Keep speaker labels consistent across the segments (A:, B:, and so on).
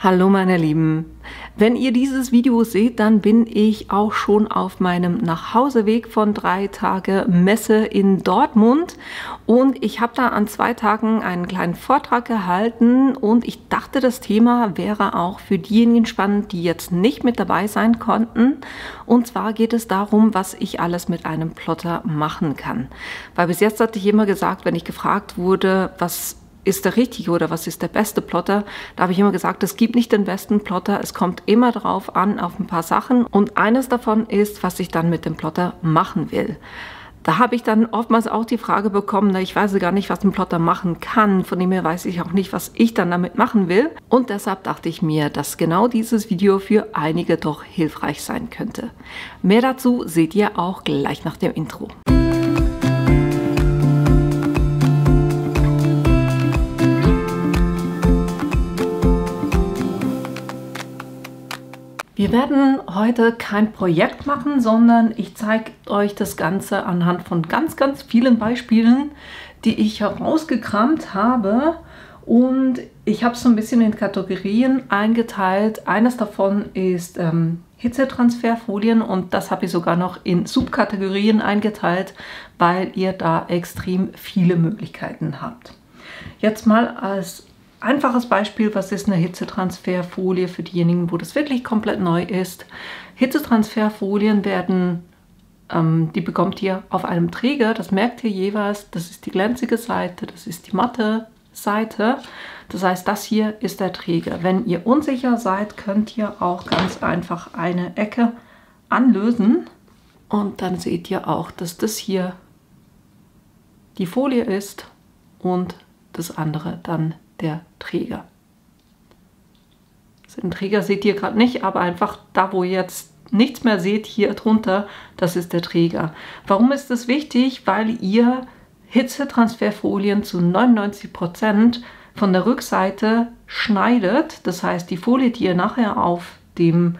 A: Hallo meine Lieben, wenn ihr dieses Video seht, dann bin ich auch schon auf meinem Nachhauseweg von 3 Tage Messe in Dortmund und ich habe da an 2 Tagen einen kleinen Vortrag gehalten und ich dachte, das Thema wäre auch für diejenigen spannend, die jetzt nicht mit dabei sein konnten. Und zwar geht es darum, was ich alles mit einem Plotter machen kann. Weil bis jetzt hatte ich immer gesagt, wenn ich gefragt wurde, was ist der richtige oder was ist der beste Plotter? Da habe ich immer gesagt, es gibt nicht den besten Plotter, es kommt immer drauf an, auf ein paar Sachen. Und eines davon ist, was ich dann mit dem Plotter machen will. Da habe ich dann oftmals auch die Frage bekommen, na, ich weiß gar nicht, was ein Plotter machen kann. Von dem her weiß ich auch nicht, was ich dann damit machen will. Und deshalb dachte ich mir, dass genau dieses Video für einige doch hilfreich sein könnte. Mehr dazu seht ihr auch gleich nach dem Intro. Wir werden heute kein Projekt machen, sondern ich zeige euch das Ganze anhand von ganz vielen Beispielen, die ich herausgekramt habe. Und ich habe es so ein bisschen in Kategorien eingeteilt. Eines davon ist Hitzetransferfolien und das habe ich sogar noch in Subkategorien eingeteilt, weil ihr da extrem viele Möglichkeiten habt. Jetzt mal als einfaches Beispiel, was ist eine Hitzetransferfolie für diejenigen, wo das wirklich komplett neu ist. Hitzetransferfolien werden, die bekommt ihr auf einem Träger, das merkt ihr jeweils, das ist die glänzige Seite, das ist die matte Seite. Das heißt, das hier ist der Träger. Wenn ihr unsicher seid, könnt ihr auch ganz einfach eine Ecke anlösen und dann seht ihr auch, dass das hier die Folie ist und das andere dann der Träger. Den Träger seht ihr gerade nicht, aber einfach da, wo ihr jetzt nichts mehr seht, hier drunter, das ist der Träger. Warum ist das wichtig? Weil ihr Hitzetransferfolien zu 99% von der Rückseite schneidet. Das heißt, die Folie, die ihr nachher auf dem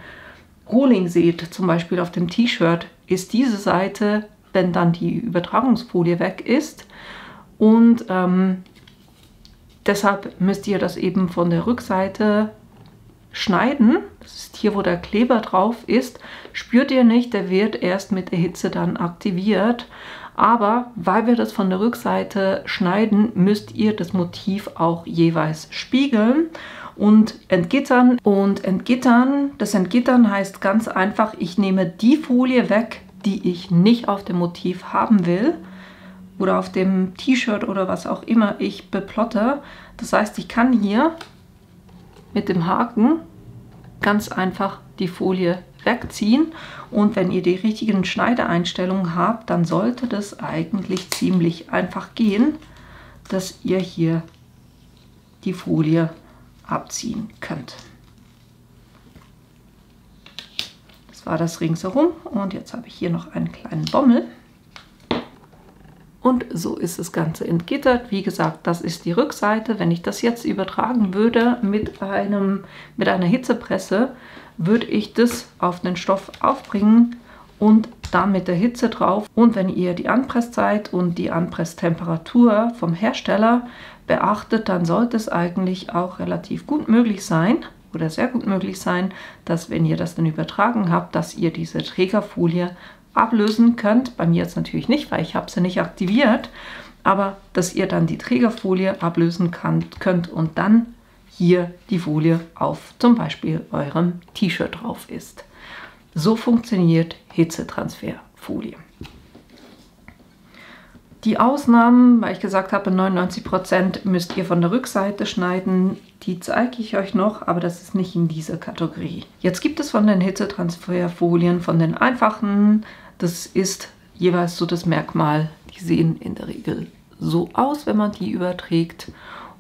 A: Rohling seht, zum Beispiel auf dem T-Shirt, ist diese Seite, wenn dann die Übertragungsfolie weg ist. Und deshalb müsst ihr das eben von der Rückseite schneiden. Das ist hier, wo der Kleber drauf ist. Spürt ihr nicht, der wird erst mit der Hitze dann aktiviert. Aber weil wir das von der Rückseite schneiden, müsst ihr das Motiv auch jeweils spiegeln und entgittern. Und das Entgittern heißt ganz einfach, ich nehme die Folie weg, die ich nicht auf dem Motiv haben will. Oder auf dem T-Shirt oder was auch immer ich beplotte. Das heißt, ich kann hier mit dem Haken ganz einfach die Folie wegziehen. Und wenn ihr die richtigen Schneideeinstellungen habt, dann sollte das eigentlich ziemlich einfach gehen, dass ihr hier die Folie abziehen könnt. Das war das ringsherum und jetzt habe ich hier noch einen kleinen Bommel. Und so ist das Ganze entgittert. Wie gesagt, das ist die Rückseite. Wenn ich das jetzt übertragen würde mit einer Hitzepresse, würde ich das auf den Stoff aufbringen und dann mit der Hitze drauf. Und wenn ihr die Anpresszeit und die Anpresstemperatur vom Hersteller beachtet, dann sollte es eigentlich auch relativ gut möglich sein oder sehr gut möglich sein, dass wenn ihr das dann übertragen habt, dass ihr diese Trägerfolie ablösen könnt. Bei mir jetzt natürlich nicht, weil ich habe sie nicht aktiviert, aber dass ihr dann die Trägerfolie ablösen könnt und dann hier die Folie auf zum Beispiel eurem T-Shirt drauf ist. So funktioniert Hitzetransferfolie. Die Ausnahmen, weil ich gesagt habe, 99% müsst ihr von der Rückseite schneiden, die zeige ich euch noch, aber das ist nicht in dieser Kategorie. Jetzt gibt es von den Hitzetransferfolien, von den einfachen, das ist jeweils so das Merkmal, die sehen in der Regel so aus, wenn man die überträgt.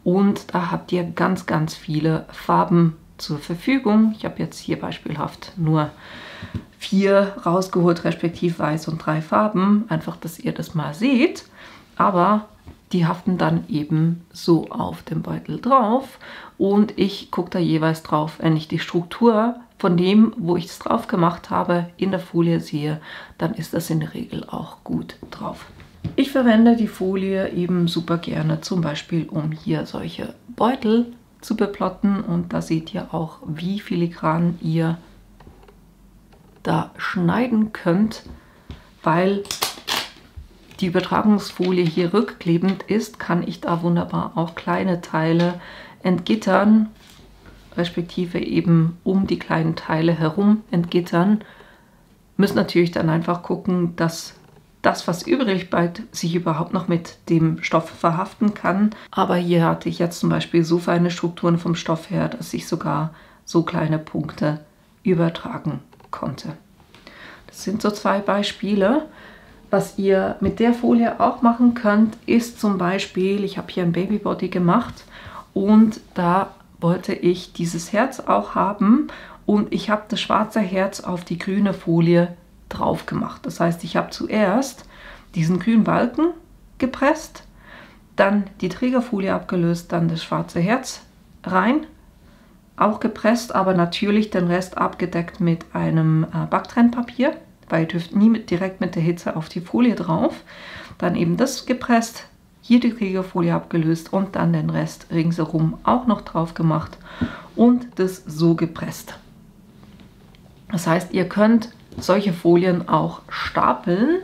A: Und da habt ihr ganz viele Farben zur Verfügung. Ich habe jetzt hier beispielhaft nur 4 rausgeholt, respektive weiß und 3 Farben. Einfach, dass ihr das mal seht. Aber die haften dann eben so auf dem Beutel drauf. Und ich gucke da jeweils drauf, wenn ich die Struktur von dem, wo ich es drauf gemacht habe, in der Folie sehe, dann ist das in der Regel auch gut drauf. Ich verwende die Folie eben super gerne, zum Beispiel um hier solche Beutel zu beplotten. Und da seht ihr auch, wie filigran ihr da schneiden könnt, weil die Übertragungsfolie hier rückklebend ist, kann ich da wunderbar auch kleine Teile entgittern, respektive eben um die kleinen Teile herum entgittern. Müsst natürlich dann einfach gucken, dass das, was übrig bleibt, sich überhaupt noch mit dem Stoff verhaften kann. Aber hier hatte ich jetzt zum Beispiel so feine Strukturen vom Stoff her, dass ich sogar so kleine Punkte übertragen konnte. Das sind so 2 Beispiele. Was ihr mit der Folie auch machen könnt, ist zum Beispiel, ich habe hier ein Babybody gemacht und da wollte ich dieses Herz auch haben und ich habe das schwarze Herz auf die grüne Folie drauf gemacht. Das heißt, ich habe zuerst diesen grünen Balken gepresst, dann die Trägerfolie abgelöst, dann das schwarze Herz rein, auch gepresst, aber natürlich den Rest abgedeckt mit einem Backtrennpapier, weil ihr dürft nie direkt mit der Hitze auf die Folie drauf. Dann eben das gepresst, hier die Trägerfolie abgelöst und dann den Rest ringsherum auch noch drauf gemacht und das so gepresst. Das heißt, ihr könnt solche Folien auch stapeln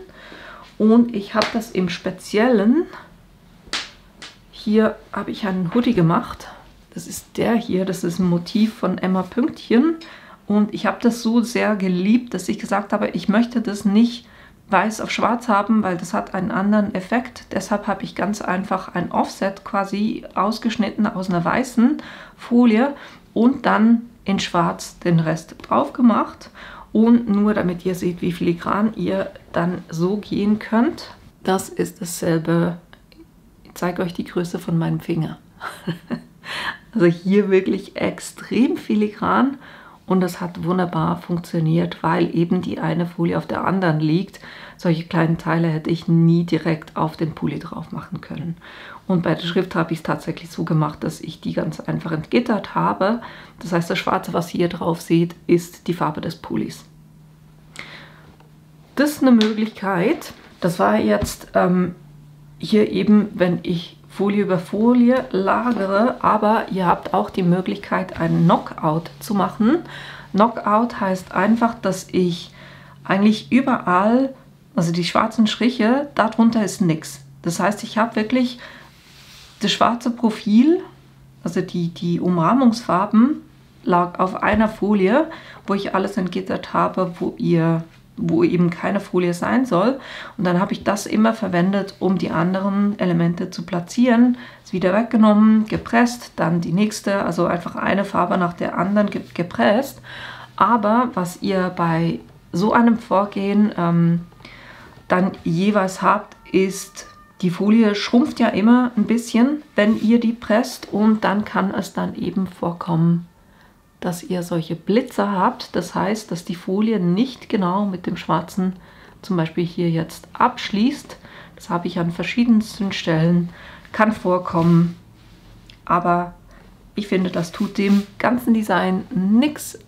A: und ich habe das im Speziellen, hier habe ich einen Hoodie gemacht, das ist der hier, das ist ein Motiv von Emma Pünktchen und ich habe das so sehr geliebt, dass ich gesagt habe, ich möchte das nicht weiß auf schwarz haben, weil das hat einen anderen Effekt. Deshalb habe ich ganz einfach ein Offset quasi ausgeschnitten aus einer weißen Folie und dann in schwarz den Rest drauf gemacht. Und nur damit ihr seht, wie filigran ihr dann so gehen könnt. Das ist dasselbe. Ich zeige euch die Größe von meinem Finger. Also hier wirklich extrem filigran. Und das hat wunderbar funktioniert, weil eben die eine Folie auf der anderen liegt. Solche kleinen Teile hätte ich nie direkt auf den Pulli drauf machen können. Und bei der Schrift habe ich es tatsächlich so gemacht, dass ich die ganz einfach entgittert habe. Das heißt, das Schwarze, was ihr hier drauf seht, ist die Farbe des Pullis. Das ist eine Möglichkeit. Das war jetzt hier eben, wenn ich Folie über Folie lagere, aber ihr habt auch die Möglichkeit, einen Knockout zu machen. Knockout heißt einfach, dass ich eigentlich überall, also die schwarzen Striche, darunter ist nichts. Das heißt, ich habe wirklich das schwarze Profil, also die Umrahmungsfarben, lag auf einer Folie, wo ich alles entgittert habe, wo eben keine Folie sein soll. Und dann habe ich das immer verwendet, um die anderen Elemente zu platzieren. Ist wieder weggenommen, gepresst, dann die nächste, also einfach eine Farbe nach der anderen gepresst. Aber was ihr bei so einem Vorgehen dann jeweils habt, ist, die Folie schrumpft ja immer ein bisschen, wenn ihr die presst und dann kann es dann eben vorkommen, dass ihr solche Blitzer habt. Das heißt, dass die Folie nicht genau mit dem Schwarzen zum Beispiel hier jetzt abschließt. Das habe ich an verschiedensten Stellen. Kann vorkommen, aber ich finde, das tut dem ganzen Design nichts.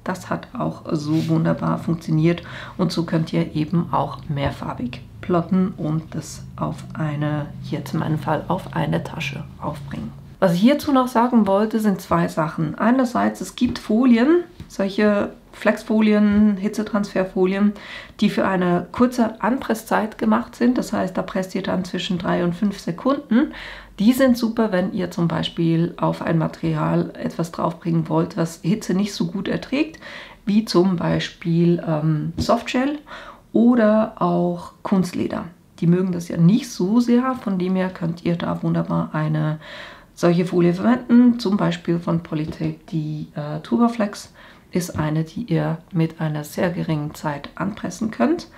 A: Das hat auch so wunderbar funktioniert und so könnt ihr eben auch mehrfarbig plotten und das auf eine, hier in meinem Fall auf eine Tasche aufbringen. Was ich hierzu noch sagen wollte, sind 2 Sachen. Einerseits, es gibt Folien, solche Flexfolien, Hitzetransferfolien, die für eine kurze Anpresszeit gemacht sind. Das heißt, da presst ihr dann zwischen 3 und 5 Sekunden. Die sind super, wenn ihr zum Beispiel auf ein Material etwas draufbringen wollt, was Hitze nicht so gut erträgt, wie zum Beispiel Softshell oder auch Kunstleder. Die mögen das ja nicht so sehr, von dem her könnt ihr da wunderbar eine solche Folie verwenden, zum Beispiel von Polytape. Die Turboflex ist eine, die ihr mit einer sehr geringen Zeit anpressen könnt.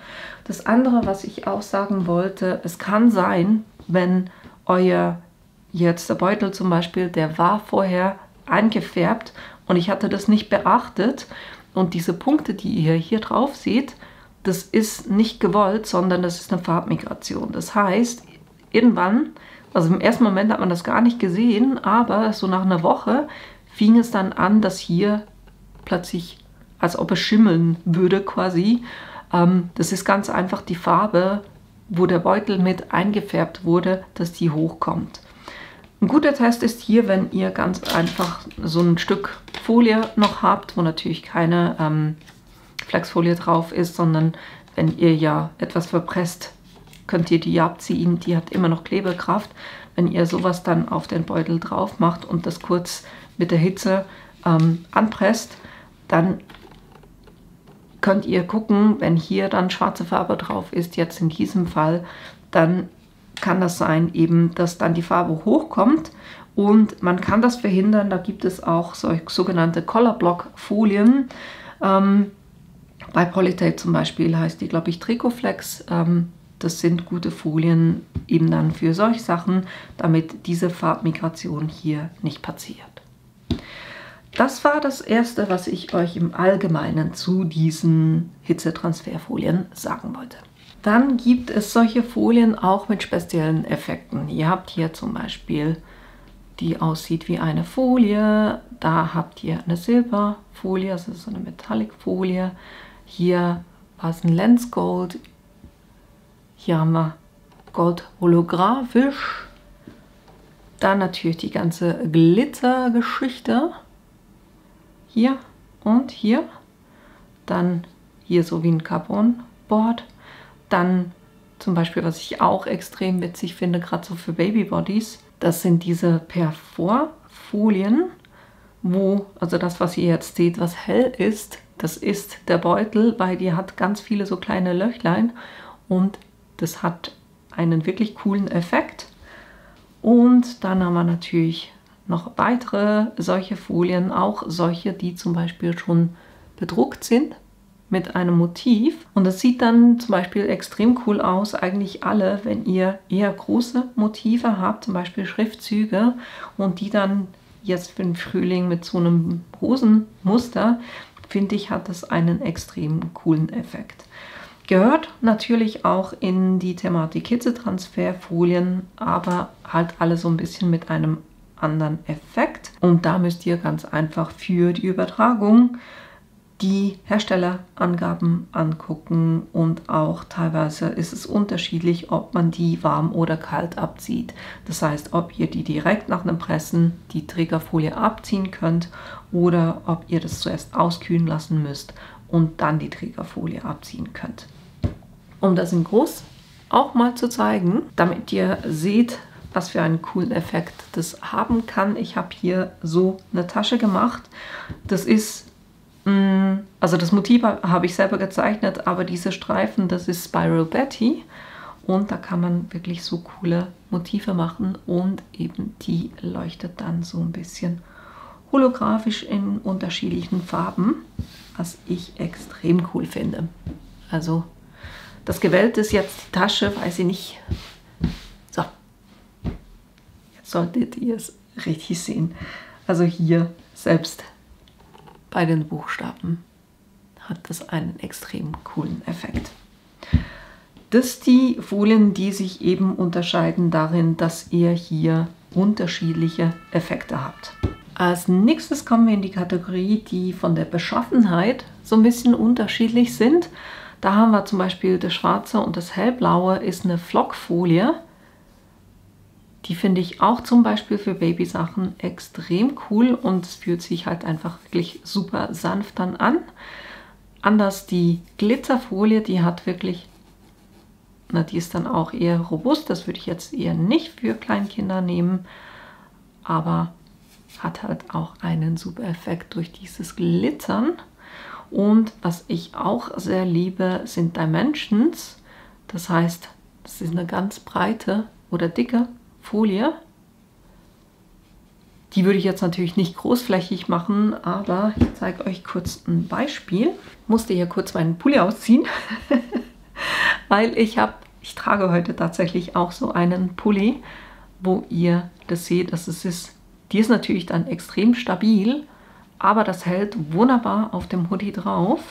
A: Das andere, was ich auch sagen wollte, es kann sein, wenn euer jetzt der Beutel zum Beispiel, der war vorher eingefärbt und ich hatte das nicht beachtet und diese Punkte, die ihr hier drauf seht, das ist nicht gewollt, sondern das ist eine Farbmigration. Das heißt, irgendwann, also im ersten Moment hat man das gar nicht gesehen, aber so nach einer Woche fing es dann an, dass hier plötzlich, als ob es schimmeln würde quasi. Das ist ganz einfach die Farbe, wo der Beutel mit eingefärbt wurde, dass die hochkommt. Ein guter Test ist hier, wenn ihr ganz einfach so ein Stück Folie noch habt, wo natürlich keine Flexfolie drauf ist, sondern wenn ihr ja etwas verpresst, könnt ihr die abziehen. Die hat immer noch Klebekraft. Wenn ihr sowas dann auf den Beutel drauf macht und das kurz mit der Hitze anpresst, dann könnt ihr gucken, wenn hier dann schwarze Farbe drauf ist, jetzt in diesem Fall, dann kann das sein, eben, dass dann die Farbe hochkommt und man kann das verhindern. Da gibt es auch solche sogenannte Colorblock-Folien. Bei Polytape zum Beispiel heißt die, glaube ich, Tricoflex. Das sind gute Folien eben dann für solche Sachen, damit diese Farbmigration hier nicht passiert. Das war das Erste, was ich euch im Allgemeinen zu diesen Hitzetransferfolien sagen wollte. Dann gibt es solche Folien auch mit speziellen Effekten. Ihr habt hier zum Beispiel, die aussieht wie eine Folie. Da habt ihr eine Silberfolie, also so eine Metallic-Folie. Hier war es ein Lens Gold. Hier haben wir Gold holographisch. Dann natürlich die ganze Glitzergeschichte. Hier und hier. Dann hier so wie ein Carbonboard. Dann zum Beispiel, was ich auch extrem witzig finde, gerade so für Babybodies, das sind diese Perforfolien, wo, also das, was ihr jetzt seht, was hell ist, das ist der Beutel, weil die hat ganz viele so kleine Löchlein und das hat einen wirklich coolen Effekt. Und dann haben wir natürlich noch weitere solche Folien, auch solche, die zum Beispiel schon bedruckt sind mit einem Motiv. Und das sieht dann zum Beispiel extrem cool aus, eigentlich alle, wenn ihr eher große Motive habt, zum Beispiel Schriftzüge und die dann jetzt für den Frühling mit so einem Rosenmuster, finde ich, hat das einen extrem coolen Effekt. Gehört natürlich auch in die Thematik Hitzetransferfolien, aber halt alle so ein bisschen mit einem anderen Effekt. Und da müsst ihr ganz einfach für die Übertragung die Herstellerangaben angucken und auch teilweise ist es unterschiedlich, ob man die warm oder kalt abzieht. Das heißt, ob ihr die direkt nach dem Pressen die Trägerfolie abziehen könnt oder ob ihr das zuerst auskühlen lassen müsst und dann die Trägerfolie abziehen könnt. Um das in groß auch mal zu zeigen, damit ihr seht, was für einen coolen Effekt das haben kann. Ich habe hier so eine Tasche gemacht. Das ist, also das Motiv habe ich selber gezeichnet, aber diese Streifen, das ist Spiral Betty. Und da kann man wirklich so coole Motive machen und eben die leuchtet dann so ein bisschen holographisch in unterschiedlichen Farben, was ich extrem cool finde. Also das Gewählte ist jetzt die Tasche, weiß ich nicht. So, jetzt solltet ihr es richtig sehen. Also hier selbst bei den Buchstaben hat das einen extrem coolen Effekt. Das sind die Folien, die sich eben unterscheiden darin, dass ihr hier unterschiedliche Effekte habt. Als nächstes kommen wir in die Kategorie, die von der Beschaffenheit so ein bisschen unterschiedlich sind. Da haben wir zum Beispiel das Schwarze und das Hellblaue ist eine Flockfolie. Die finde ich auch zum Beispiel für Babysachen extrem cool und es fühlt sich halt einfach wirklich super sanft dann an. Anders die Glitzerfolie, die hat wirklich, na, die ist dann auch eher robust. Das würde ich jetzt eher nicht für Kleinkinder nehmen, aber hat halt auch einen super Effekt durch dieses Glitzern. Und was ich auch sehr liebe, sind Dimensions. Das heißt, das ist eine ganz breite oder dicke Folie. Die würde ich jetzt natürlich nicht großflächig machen, aber ich zeige euch kurz ein Beispiel. Ich musste hier kurz meinen Pulli ausziehen, weil ich trage heute tatsächlich auch so einen Pulli, wo ihr das seht, dass es ist. Die ist natürlich dann extrem stabil, aber das hält wunderbar auf dem Hoodie drauf.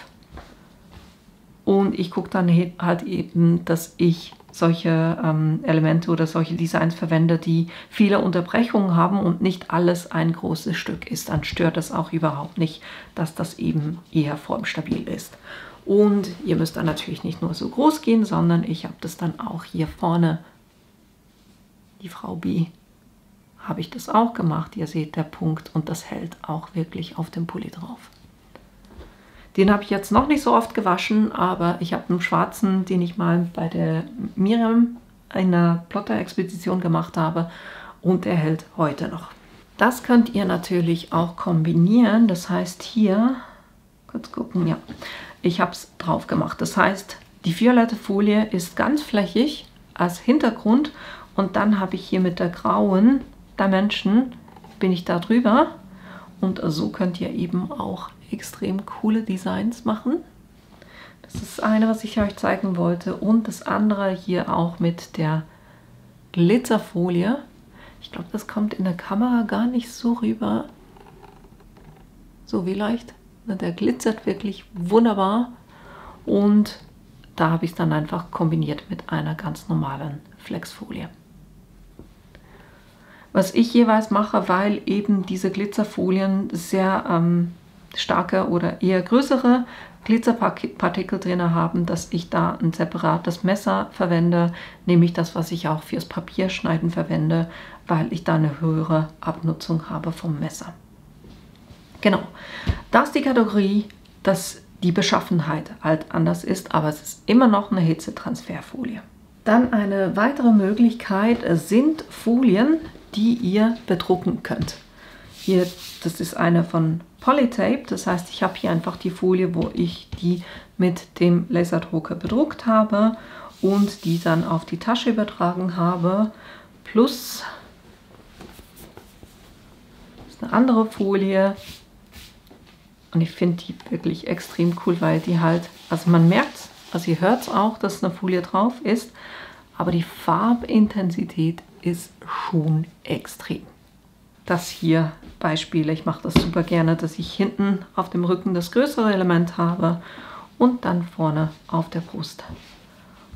A: Und ich gucke dann halt eben, dass ich solche Elemente oder solche Designs verwende, die viele Unterbrechungen haben und nicht alles ein großes Stück ist. Dann stört es auch überhaupt nicht, dass das eben eher formstabil ist. Und ihr müsst dann natürlich nicht nur so groß gehen, sondern ich habe das dann auch hier vorne, die Frau B, habe ich das auch gemacht. Ihr seht der Punkt und das hält auch wirklich auf dem Pulli drauf. Den habe ich jetzt noch nicht so oft gewaschen, aber ich habe einen schwarzen, den ich mal bei der Miriam in einer Plotter-Expedition gemacht habe und er hält heute noch. Das könnt ihr natürlich auch kombinieren. Das heißt hier, kurz gucken, ja, ich habe es drauf gemacht. Das heißt, die violette Folie ist ganz flächig als Hintergrund und dann habe ich hier mit der grauen Dimension, bin ich da drüber und so könnt ihr eben auch extrem coole Designs machen. Das ist das eine, was ich euch zeigen wollte und das andere hier auch mit der Glitzerfolie. Ich glaube, das kommt in der Kamera gar nicht so rüber. So wie leicht. Der glitzert wirklich wunderbar und da habe ich es dann einfach kombiniert mit einer ganz normalen Flexfolie. Was ich jeweils mache, weil eben diese Glitzerfolien sehr starke oder eher größere Glitzerpartikel drin haben, dass ich da ein separates Messer verwende, nämlich das, was ich auch fürs Papierschneiden verwende, weil ich da eine höhere Abnutzung habe vom Messer. Genau, das ist die Kategorie, dass die Beschaffenheit halt anders ist, aber es ist immer noch eine Hitzetransferfolie. Dann eine weitere Möglichkeit sind Folien, die ihr bedrucken könnt. Hier, das ist eine von Polytape, das heißt, ich habe hier einfach die Folie, wo ich die mit dem Laserdrucker bedruckt habe und die dann auf die Tasche übertragen habe, plus das ist eine andere Folie und ich finde die wirklich extrem cool, weil die halt, also man merkt, also ihr hört es auch, dass eine Folie drauf ist, aber die Farbintensität ist schon extrem. Das hier Beispiele, ich mache das super gerne, dass ich hinten auf dem Rücken das größere Element habe und dann vorne auf der Brust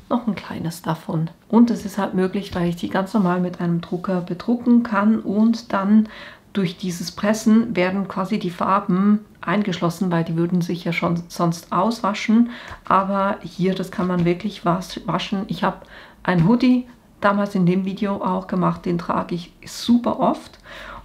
A: noch ein kleines davon. Und es ist halt möglich, weil ich die ganz normal mit einem Drucker bedrucken kann und dann durch dieses Pressen werden quasi die Farben eingeschlossen, weil die würden sich ja schon sonst auswaschen. Aber hier, das kann man wirklich waschen. Ich habe ein Hoodie damals in dem Video auch gemacht, den trage ich super oft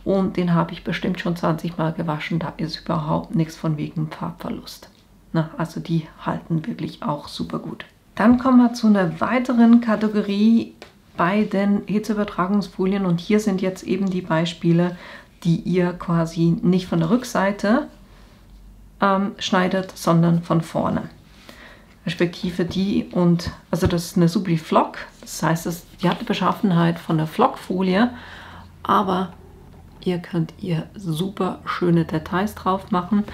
A: und den habe ich bestimmt schon 20 Mal gewaschen. Da ist überhaupt nichts von wegen Farbverlust. Na, also die halten wirklich auch super gut. Dann kommen wir zu einer weiteren Kategorie bei den Hitzeübertragungsfolien und hier sind jetzt eben die Beispiele, die ihr quasi nicht von der Rückseite schneidet, sondern von vorne. Respektive die und, also das ist eine Subli Flock, das heißt, die hat die Beschaffenheit von der Flockfolie, aber ihr könnt ihr super schöne Details drauf machen.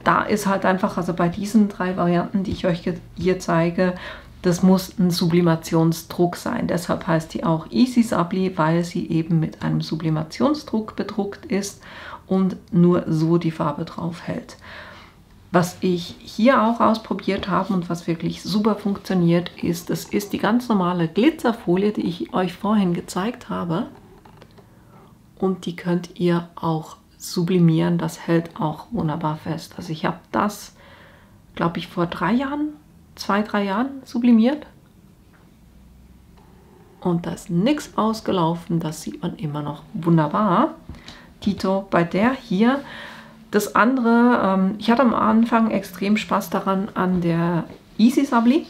A: Da ist halt einfach, also bei diesen 3 Varianten, die ich euch hier zeige, das muss ein Sublimationsdruck sein. Deshalb heißt die auch Easy Subli, weil sie eben mit einem Sublimationsdruck bedruckt ist und nur so die Farbe drauf hält. Was ich hier auch ausprobiert habe und was wirklich super funktioniert ist, das ist die ganz normale Glitzerfolie, die ich euch vorhin gezeigt habe. Und die könnt ihr auch sublimieren, das hält auch wunderbar fest. Also ich habe das, glaube ich, vor 3 Jahren, 2-3 Jahren sublimiert. Und da ist nichts ausgelaufen, das sieht man immer noch wunderbar. Tito bei der hier. Das andere, ich hatte am Anfang extrem Spaß daran an der Easy Subli.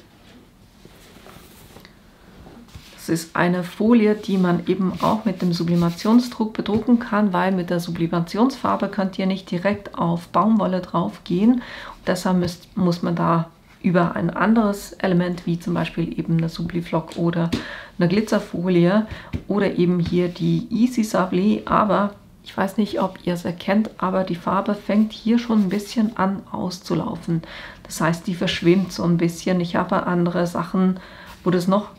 A: Das ist eine Folie, die man eben auch mit dem Sublimationsdruck bedrucken kann, weil mit der Sublimationsfarbe könnt ihr nicht direkt auf Baumwolle drauf gehen. Und deshalb muss man da über ein anderes Element, wie zum Beispiel eben eine Subli-Flock oder eine Glitzerfolie oder eben hier die Easy Subli, aber ich weiß nicht, ob ihr es erkennt, aber die Farbe fängt hier schon ein bisschen an auszulaufen. Das heißt, die verschwimmt so ein bisschen. Ich habe andere Sachen, wo das noch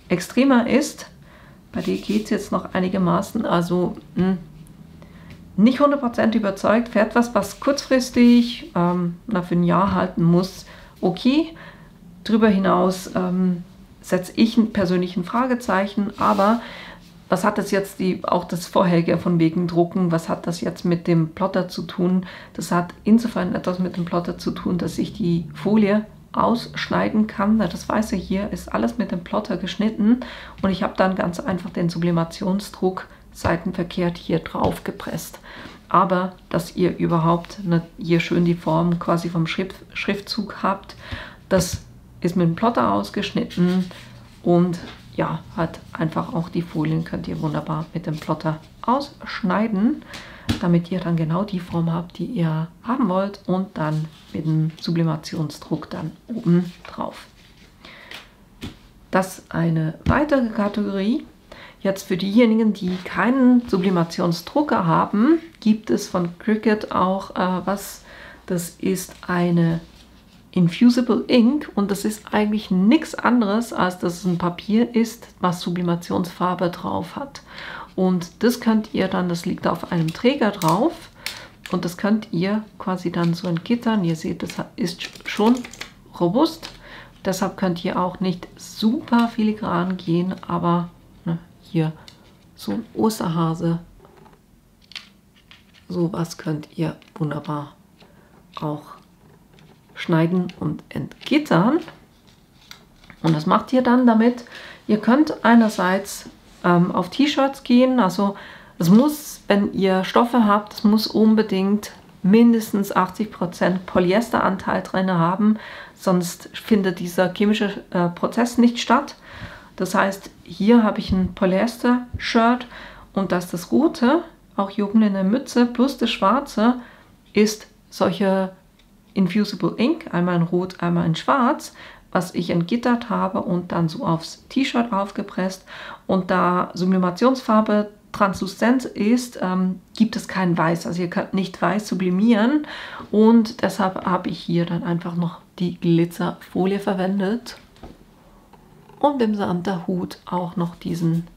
A: extremer ist. Bei der geht es jetzt noch einigermaßen, also nicht 100% überzeugt. Für etwas, was kurzfristig für ein Jahr halten muss, okay. Darüber hinaus setze ich persönlich ein Fragezeichen, aber was hat das jetzt, auch das Vorherige von wegen Drucken, was hat das jetzt mit dem Plotter zu tun? Das hat insofern etwas mit dem Plotter zu tun, dass ich die Folie ausschneiden kann. Das Weiße hier ist alles mit dem Plotter geschnitten und ich habe dann ganz einfach den Sublimationsdruck seitenverkehrt hier drauf gepresst. Aber dass ihr überhaupt hier schön die Form quasi vom Schriftzug habt, das ist mit dem Plotter ausgeschnitten und ja, hat einfach auch die Folien, könnt ihr wunderbar mit dem Plotter ausschneiden, damit ihr dann genau die Form habt, die ihr haben wollt, und dann mit dem Sublimationsdruck dann oben drauf. Das ist eine weitere Kategorie. Jetzt für diejenigen, die keinen Sublimationsdrucker haben, gibt es von Cricut auch was. Das ist eine Infusible Ink und das ist eigentlich nichts anderes, als dass es ein Papier ist, was Sublimationsfarbe drauf hat. Und das könnt ihr dann, das liegt auf einem Träger drauf und das könnt ihr quasi dann so entgittern. Ihr seht, das ist schon robust. Deshalb könnt ihr auch nicht super filigran gehen, aber hier so ein Osterhase, sowas könnt ihr wunderbar auch schneiden und entgittern. Und das macht ihr dann damit. Ihr könnt einerseits auf T-Shirts gehen, also es muss, wenn ihr Stoffe habt, es muss unbedingt mindestens 80% Polyesteranteil drin haben, sonst findet dieser chemische Prozess nicht statt. Das heißt, hier habe ich ein Polyester-Shirt und das Rote, auch hier oben in der Mütze, plus das Schwarze, ist solche Infusible Ink, einmal in Rot, einmal in Schwarz, was ich entgittert habe und dann so aufs T-Shirt aufgepresst. Und da Sublimationsfarbe transluzent ist, gibt es kein Weiß. Also ihr könnt nicht weiß sublimieren und deshalb habe ich hier dann einfach noch die Glitzerfolie verwendet, um dem Santa-Hut auch noch diesen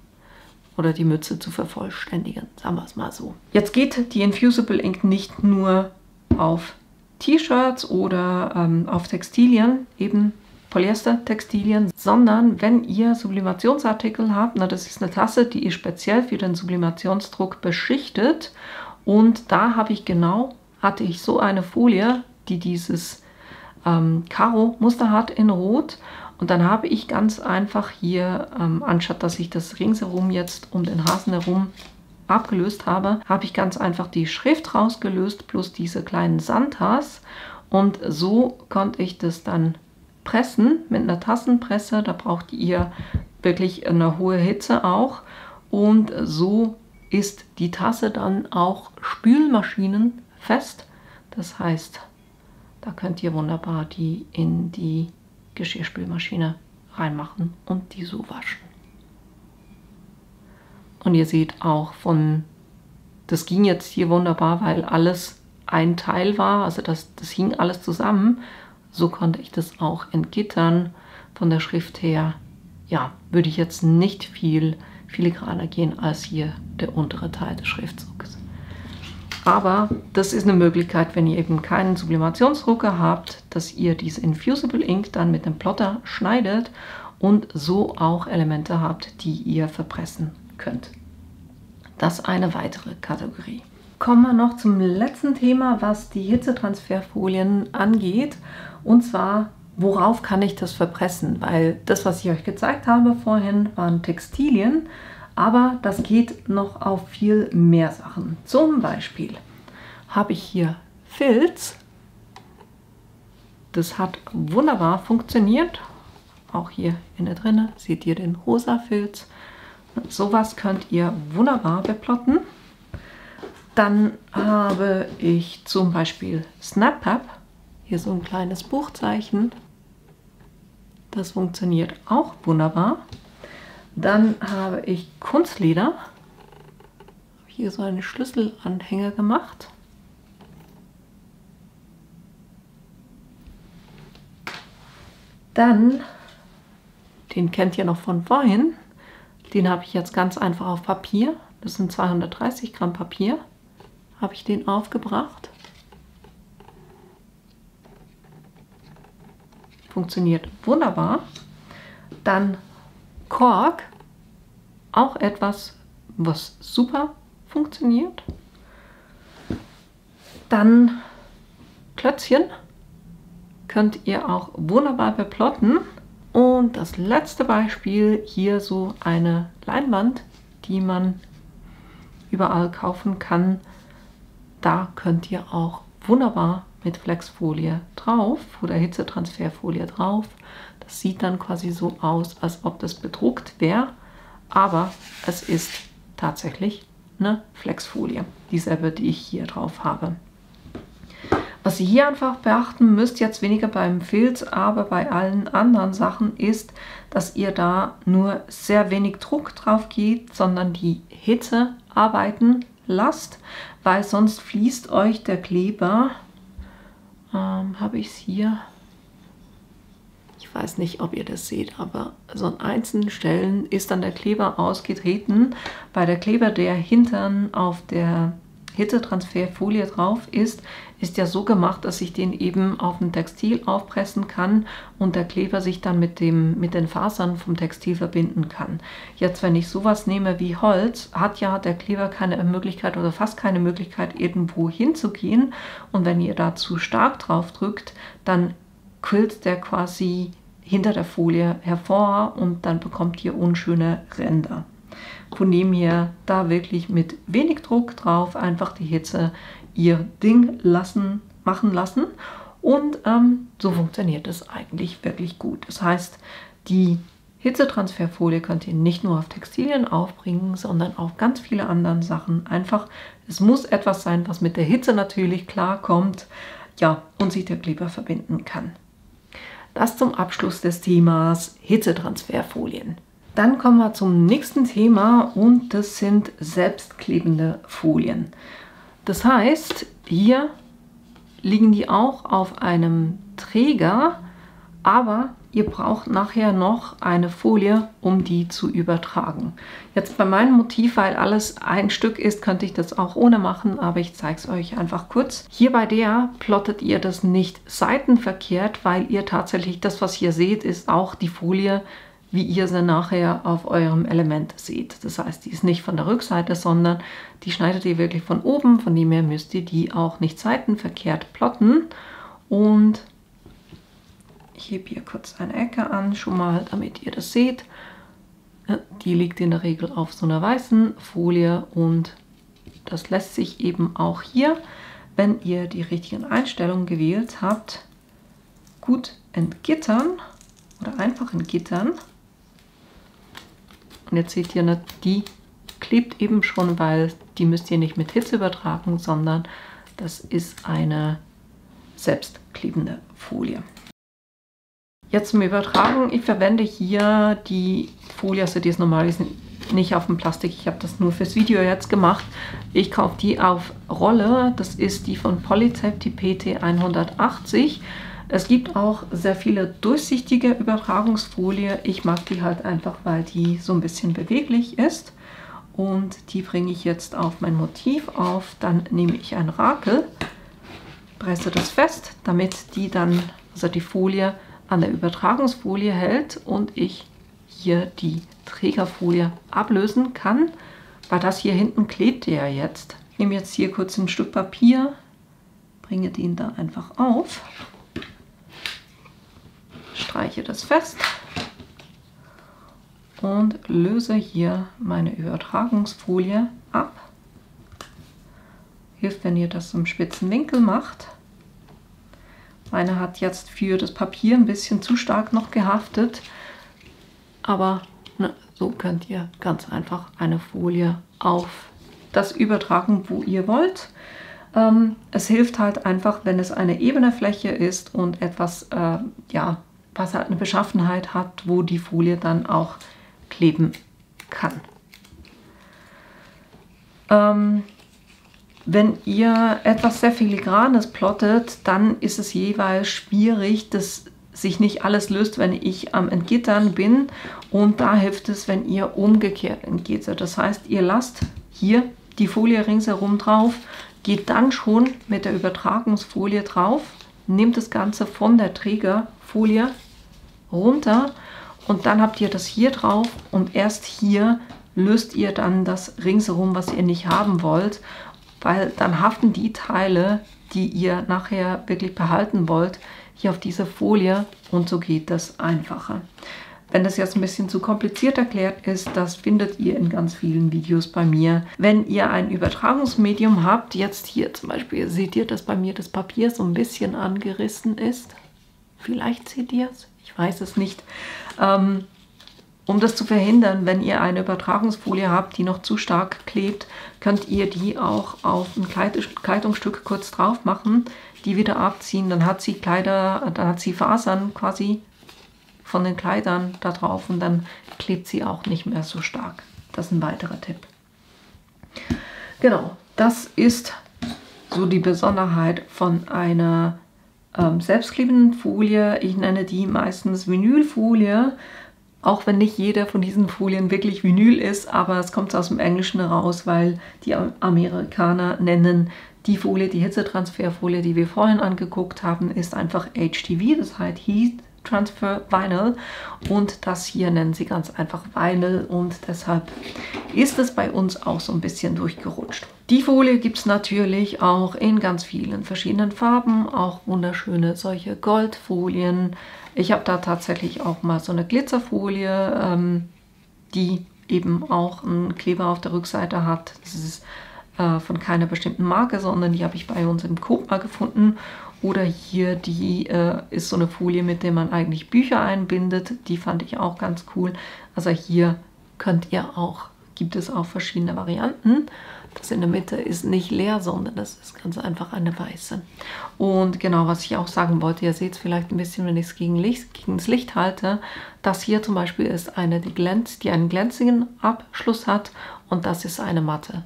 A: oder die Mütze zu vervollständigen, sagen wir es mal so. Jetzt geht die Infusible Ink nicht nur auf T-Shirts oder auf Textilien, eben Polyester-Textilien, sondern wenn ihr Sublimationsartikel habt, das ist eine Tasse, die ist speziell für den Sublimationsdruck beschichtet und da hatte ich so eine Folie, die dieses Karo-Muster hat in Rot. Und dann habe ich ganz einfach hier, anstatt dass ich das ringsherum jetzt um den Hasen herum abgelöst habe, habe ich ganz einfach die Schrift rausgelöst, plus diese kleinen Santas. Und so konnte ich das dann pressen mit einer Tassenpresse. Da braucht ihr wirklich eine hohe Hitze auch. Und so ist die Tasse dann auch spülmaschinenfest. Das heißt, da könnt ihr wunderbar die in die Geschirrspülmaschine reinmachen und die so waschen. Und ihr seht auch das ging jetzt hier wunderbar, weil alles ein Teil war, also das hing alles zusammen. So konnte ich das auch entgittern. Von der Schrift her, ja, würde ich jetzt nicht viel filigraner gehen als hier der untere Teil des Schriftzugs. Aber das ist eine Möglichkeit, wenn ihr eben keinen Sublimationsdrucker habt, dass ihr diese Infusible Ink dann mit dem Plotter schneidet und so auch Elemente habt, die ihr verpressen könnt. Das ist eine weitere Kategorie. Kommen wir noch zum letzten Thema, was die Hitzetransferfolien angeht. Und zwar, worauf kann ich das verpressen? Weil das, was ich euch gezeigt habe vorhin, waren Textilien. Aber das geht noch auf viel mehr Sachen. Zum Beispiel habe ich hier Filz. Das hat wunderbar funktioniert. Auch hier innen drin seht ihr den rosa Filz. Sowas könnt ihr wunderbar beplotten. Dann habe ich zum Beispiel Snap Pap. Hier so ein kleines Buchzeichen. Das funktioniert auch wunderbar. Dann habe ich Kunstleder. Hier so einen Schlüsselanhänger gemacht. Dann, den kennt ihr noch von vorhin, den habe ich jetzt ganz einfach auf Papier. Das sind 230 Gramm Papier. Habe ich den aufgebracht. Funktioniert wunderbar. Dann Kork, auch etwas, was super funktioniert. Dann Klötzchen könnt ihr auch wunderbar beplotten. Und das letzte Beispiel, hier so eine Leinwand, die man überall kaufen kann, da könnt ihr auch wunderbar mit Flexfolie drauf oder Hitzetransferfolie drauf. Das sieht dann quasi so aus, als ob das bedruckt wäre, aber es ist tatsächlich eine Flexfolie, dieselbe, die ich hier drauf habe. Was ihr hier einfach beachten müsst, jetzt weniger beim Filz, aber bei allen anderen Sachen, ist, dass ihr da nur sehr wenig Druck drauf geht, sondern die Hitze arbeiten lasst, weil sonst fließt euch der Kleber, habe ich es hier, ich weiß nicht, ob ihr das seht, aber so an einzelnen Stellen ist dann der Kleber ausgetreten, weil der Kleber, der hinten auf der Hitzetransferfolie drauf ist ja so gemacht, dass ich den eben auf ein Textil aufpressen kann und der Kleber sich dann mit den Fasern vom Textil verbinden kann. Jetzt, wenn ich sowas nehme wie Holz, hat ja der Kleber keine Möglichkeit oder fast keine Möglichkeit, irgendwo hinzugehen. Und wenn ihr da zu stark drauf drückt, dann quillt der quasi hinter der Folie hervor und dann bekommt ihr unschöne Ränder. Von dem her da wirklich mit wenig Druck drauf einfach die Hitze ihr Ding machen lassen und so funktioniert es eigentlich wirklich gut. Das heißt, die Hitzetransferfolie könnt ihr nicht nur auf Textilien aufbringen, sondern auf ganz viele andere Sachen. Einfach, es muss etwas sein, was mit der Hitze natürlich klarkommt, ja, und sich der Kleber verbinden kann. Das zum Abschluss des Themas Hitzetransferfolien. Dann kommen wir zum nächsten Thema und das sind selbstklebende Folien. Das heißt, hier liegen die auch auf einem Träger, aber ihr braucht nachher noch eine Folie, um die zu übertragen. Jetzt bei meinem Motiv, weil alles ein Stück ist, könnte ich das auch ohne machen, aber ich zeige es euch einfach kurz. Hier bei der plottet ihr das nicht seitenverkehrt, weil ihr tatsächlich, das was ihr seht, ist auch die Folie, wie ihr sie nachher auf eurem Element seht. Das heißt, die ist nicht von der Rückseite, sondern die schneidet ihr wirklich von oben. Von dem her müsst ihr die auch nicht seitenverkehrt plotten. Und ich hebe hier kurz eine Ecke an, schon mal, damit ihr das seht. Die liegt in der Regel auf so einer weißen Folie und das lässt sich eben auch hier, wenn ihr die richtigen Einstellungen gewählt habt, gut entgittern oder einfach entgittern. Und jetzt seht ihr, die klebt eben schon, weil die müsst ihr nicht mit Hitze übertragen, sondern das ist eine selbstklebende Folie. Jetzt zum Übertragen. Ich verwende hier die Folie, also die ist normalerweise nicht auf dem Plastik. Ich habe das nur fürs Video jetzt gemacht. Ich kaufe die auf Rolle. Das ist die von Polytape, die PT 180. Es gibt auch sehr viele durchsichtige Übertragungsfolie. Ich mag die halt einfach, weil die so ein bisschen beweglich ist. Und die bringe ich jetzt auf mein Motiv auf. Dann nehme ich einen Rakel, presse das fest, damit die dann, also die Folie an der Übertragungsfolie hält und ich hier die Trägerfolie ablösen kann, weil das hier hinten klebt ja jetzt. Ich nehme jetzt hier kurz ein Stück Papier, bringe den da einfach auf, streiche das fest und löse hier meine Übertragungsfolie ab. Hilft, wenn ihr das im spitzen Winkel macht. Meine hat jetzt für das Papier ein bisschen zu stark noch gehaftet, aber so könnt ihr ganz einfach eine Folie auf das übertragen, wo ihr wollt. Es hilft halt einfach, wenn es eine ebene Fläche ist und etwas, ja, was halt eine Beschaffenheit hat, wo die Folie dann auch kleben kann. Wenn ihr etwas sehr Filigranes plottet, dann ist es jeweils schwierig, dass sich nicht alles löst, wenn ich am Entgittern bin. Und da hilft es, wenn ihr umgekehrt entgittert. Das heißt, ihr lasst hier die Folie ringsherum drauf, geht dann schon mit der Übertragungsfolie drauf, nehmt das Ganze von der Trägerfolie runter und dann habt ihr das hier drauf und erst hier löst ihr dann das ringsherum, was ihr nicht haben wollt, weil dann haften die Teile, die ihr nachher wirklich behalten wollt, hier auf diese Folie und so geht das einfacher. Wenn das jetzt ein bisschen zu kompliziert erklärt ist, das findet ihr in ganz vielen Videos bei mir. Wenn ihr ein Übertragungsmedium habt, jetzt hier zum Beispiel, seht ihr, dass bei mir das Papier so ein bisschen angerissen ist. Vielleicht seht ihr es, ich weiß es nicht. Um das zu verhindern, wenn ihr eine Übertragungsfolie habt, die noch zu stark klebt, könnt ihr die auch auf ein Kleidungsstück kurz drauf machen, die wieder abziehen. Dann hat sie Fasern quasi von den Kleidern da drauf und dann klebt sie auch nicht mehr so stark. Das ist ein weiterer Tipp. Genau, das ist so die Besonderheit von einer selbstklebenden Folie. Ich nenne die meistens Vinylfolie, auch wenn nicht jeder von diesen Folien wirklich Vinyl ist, aber es kommt aus dem Englischen heraus, weil die Amerikaner nennen die Folie, die Hitzetransferfolie, die wir vorhin angeguckt haben, ist einfach HTV, das heißt Heat Transfer Vinyl, und das hier nennen sie ganz einfach Vinyl und deshalb ist es bei uns auch so ein bisschen durchgerutscht. Die Folie gibt es natürlich auch in ganz vielen verschiedenen Farben, auch wunderschöne solche Goldfolien. Ich habe da tatsächlich auch mal so eine Glitzerfolie, die eben auch einen Kleber auf der Rückseite hat. Das ist von keiner bestimmten Marke, sondern die habe ich bei uns im Coop mal gefunden. Oder hier, die ist so eine Folie, mit der man eigentlich Bücher einbindet. Die fand ich auch ganz cool. Also hier gibt es auch verschiedene Varianten. Das in der Mitte ist nicht leer, sondern das ist ganz einfach eine weiße. Und genau, was ich auch sagen wollte, ihr seht es vielleicht ein bisschen, wenn ich es gegen das Licht halte. Das hier zum Beispiel ist eine, die einen glänzigen Abschluss hat und das ist eine matte.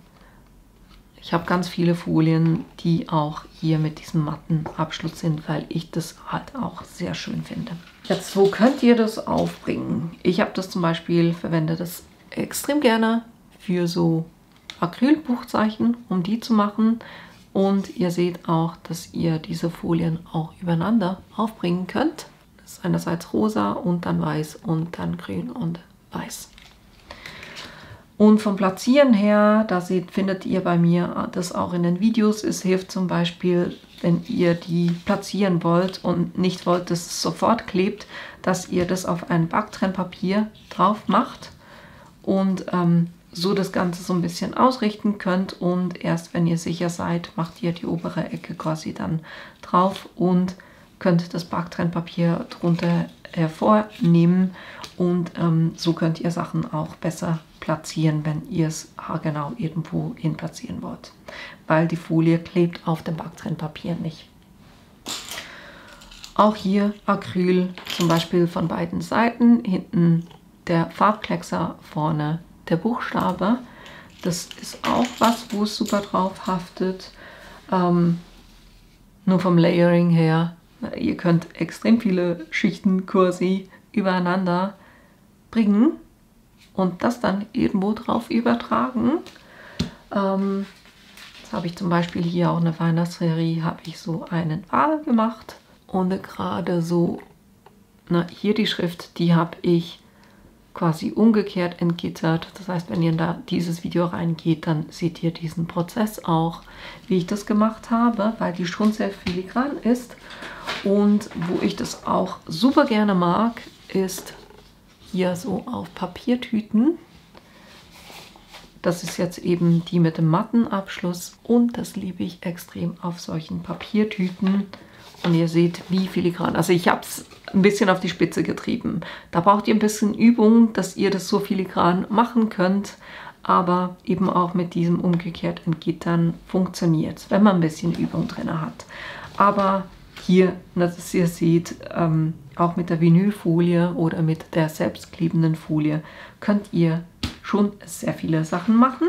A: Ich habe ganz viele Folien, die auch hier mit diesem matten Abschluss sind, weil ich das halt auch sehr schön finde. Jetzt, wo könnt ihr das aufbringen? Ich habe das zum Beispiel, verwende das extrem gerne für so Acrylbuchzeichen, um die zu machen. Und ihr seht auch, dass ihr diese Folien auch übereinander aufbringen könnt. Das ist einerseits rosa und dann weiß und dann grün und weiß. Und vom Platzieren her, findet ihr bei mir das auch in den Videos. Es hilft zum Beispiel, wenn ihr die platzieren wollt und nicht wollt, dass es sofort klebt, dass ihr das auf ein Backtrennpapier drauf macht und so das Ganze so ein bisschen ausrichten könnt. Und erst wenn ihr sicher seid, macht ihr die obere Ecke quasi dann drauf und könnt das Backtrennpapier drunter hervornehmen. Und so könnt ihr Sachen auch besser platzieren, wenn ihr es haargenau irgendwo hin platzieren wollt, weil die Folie klebt auf dem Backtrennpapier nicht. Auch hier Acryl, zum Beispiel von beiden Seiten, hinten der Farbkleckser, vorne der Buchstabe. Das ist auch was, wo es super drauf haftet. Nur vom Layering her, ihr könnt extrem viele Schichten quasi übereinander bringen und das dann irgendwo drauf übertragen. Jetzt habe ich zum Beispiel hier auch eine Weihnachtsserie, habe ich so einen Wal gemacht und gerade so, hier die Schrift, die habe ich quasi umgekehrt entgittert. Das heißt, wenn ihr in dieses Video reingeht, dann seht ihr diesen Prozess auch, wie ich das gemacht habe, weil die schon sehr filigran ist. Und wo ich das auch super gerne mag, ist hier so auf Papiertüten. Das ist jetzt eben die mit dem matten Abschluss und das liebe ich extrem auf solchen Papiertüten. Und ihr seht, wie filigran. Also ich habe es ein bisschen auf die Spitze getrieben. Da braucht ihr ein bisschen Übung, dass ihr das so filigran machen könnt. Aber eben auch mit diesem umgekehrt entgittern funktioniert es, wenn man ein bisschen Übung drin hat. Aber hier, dass ihr seht, auch mit der Vinylfolie oder mit der selbstklebenden Folie könnt ihr schon sehr viele Sachen machen.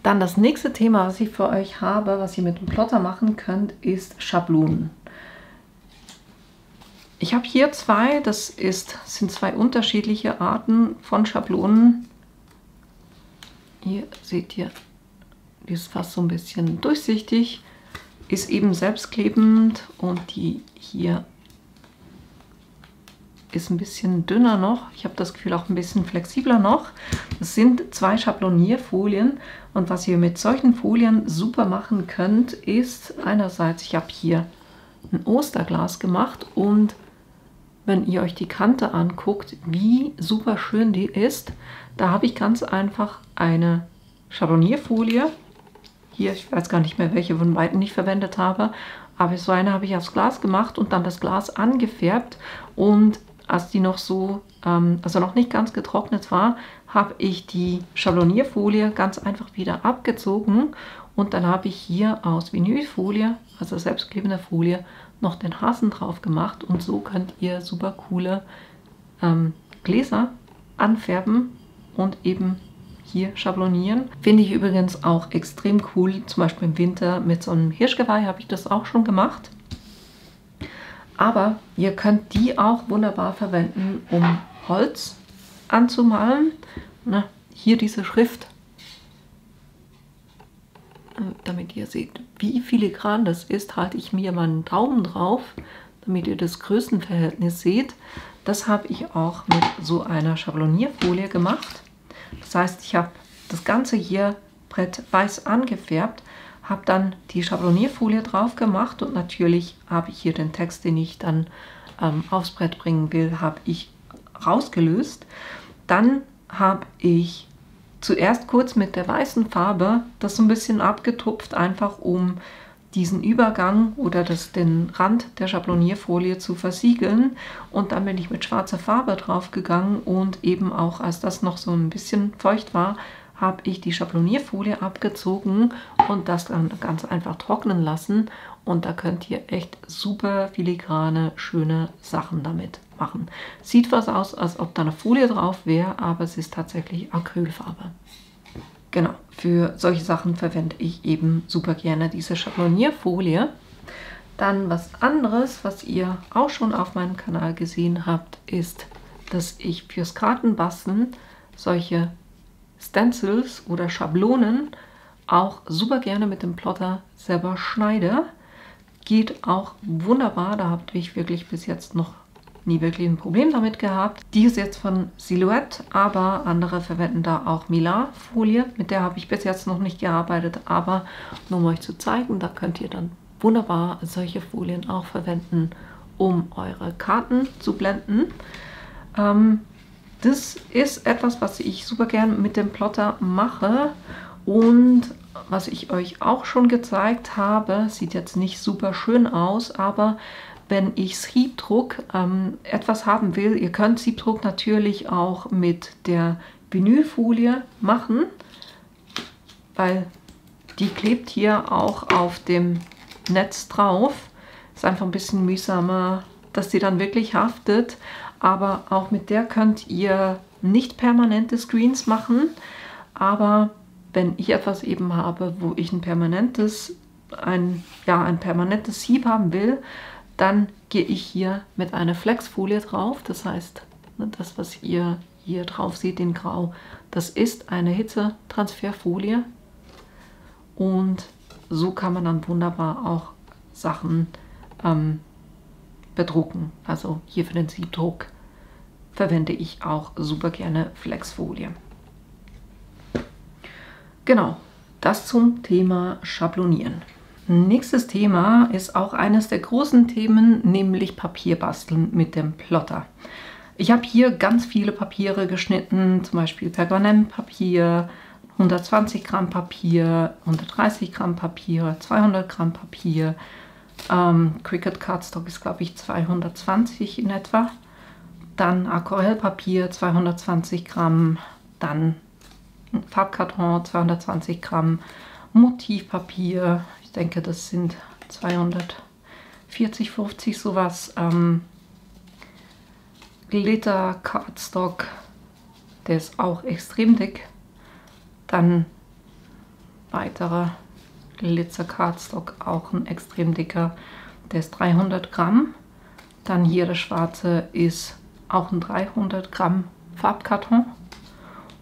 A: Dann das nächste Thema, was ich für euch habe, was ihr mit dem Plotter machen könnt, ist Schablonen. Ich habe hier zwei, sind zwei unterschiedliche Arten von Schablonen. Hier seht ihr, die ist fast so ein bisschen durchsichtig, ist eben selbstklebend und die hier ist ein bisschen dünner noch. Ich habe das Gefühl auch ein bisschen flexibler noch. Das sind zwei Schablonierfolien und was ihr mit solchen Folien super machen könnt, ist einerseits, ich habe hier ein Osterglas gemacht und wenn ihr euch die Kante anguckt, wie super schön die ist. Da habe ich ganz einfach eine Schablonierfolie. Hier, ich weiß gar nicht mehr, welche von beiden ich verwendet habe, aber so eine habe ich aufs Glas gemacht und dann das Glas angefärbt. Und als die noch so, also noch nicht ganz getrocknet war, habe ich die Schablonierfolie ganz einfach wieder abgezogen und dann habe ich hier aus Vinylfolie, also selbstklebender Folie, noch den Hasen drauf gemacht und so könnt ihr super coole Gläser anfärben und eben hier schablonieren. Finde ich übrigens auch extrem cool, zum Beispiel im Winter mit so einem Hirschgeweih habe ich das auch schon gemacht. Aber ihr könnt die auch wunderbar verwenden, um Holz anzumalen. Na, hier diese Schrift, damit ihr seht, wie filigran das ist, halte ich mir meinen Daumen drauf, damit ihr das Größenverhältnis seht. Das habe ich auch mit so einer Schablonierfolie gemacht. Das heißt, ich habe das Ganze hier Brett weiß angefärbt, habe dann die Schablonierfolie drauf gemacht und natürlich habe ich hier den Text, den ich dann aufs Brett bringen will, habe ich rausgelöst. Dann habe ich zuerst kurz mit der weißen Farbe das so ein bisschen abgetupft, einfach um diesen Übergang oder den Rand der Schablonierfolie zu versiegeln. Und dann bin ich mit schwarzer Farbe drauf gegangen und eben auch, als das noch so ein bisschen feucht war, habe ich die Schablonierfolie abgezogen und das dann ganz einfach trocknen lassen. Und da könnt ihr echt super filigrane, schöne Sachen damit machen. Sieht was aus, als ob da eine Folie drauf wäre, aber es ist tatsächlich Acrylfarbe. Genau, für solche Sachen verwende ich eben super gerne diese Schablonierfolie. Dann was anderes, was ihr auch schon auf meinem Kanal gesehen habt, ist, dass ich fürs Kartenbasteln solche Stencils oder Schablonen auch super gerne mit dem Plotter selber schneide. Geht auch wunderbar, da habe ich wirklich bis jetzt noch nie wirklich ein Problem damit gehabt. Die ist jetzt von Silhouette, aber andere verwenden da auch Mylar-Folie. Mit der habe ich bis jetzt noch nicht gearbeitet, aber nur um euch zu zeigen, da könnt ihr dann wunderbar solche Folien auch verwenden, um eure Karten zu blenden. Das ist etwas, was ich super gern mit dem Plotter mache und was ich euch auch schon gezeigt habe. Sieht jetzt nicht super schön aus, aber wenn ich Siebdruck etwas haben will, ihr könnt Siebdruck natürlich auch mit der Vinylfolie machen, weil die klebt hier auch auf dem Netz drauf. Ist einfach ein bisschen mühsamer, dass die dann wirklich haftet, aber auch mit der könnt ihr nicht permanente Screens machen, aber wenn ich etwas eben habe, wo ich ein permanentes Sieb haben will, dann gehe ich hier mit einer Flexfolie drauf. Das heißt, das, was ihr hier drauf seht in Grau, das ist eine Hitzetransferfolie. Und so kann man dann wunderbar auch Sachen bedrucken. Also hier für den Siebdruck verwende ich auch super gerne Flexfolie. Genau, das zum Thema Schablonieren. Nächstes Thema ist auch eines der großen Themen, nämlich Papierbasteln mit dem Plotter. Ich habe hier ganz viele Papiere geschnitten, zum Beispiel Pergamentpapier, 120 Gramm Papier, 130 Gramm Papier, 200 Gramm Papier. Cricut Cardstock ist, glaube ich, 220 in etwa. Dann Aquarellpapier, 220 Gramm. Dann Farbkarton, 220 Gramm. Motivpapier, ich denke, das sind 240, 50 sowas. Glitter Cardstock, der ist auch extrem dick. Dann weiterer Glitzer Cardstock, auch ein extrem dicker, der ist 300 Gramm. Dann hier der schwarze ist auch ein 300 Gramm Farbkarton.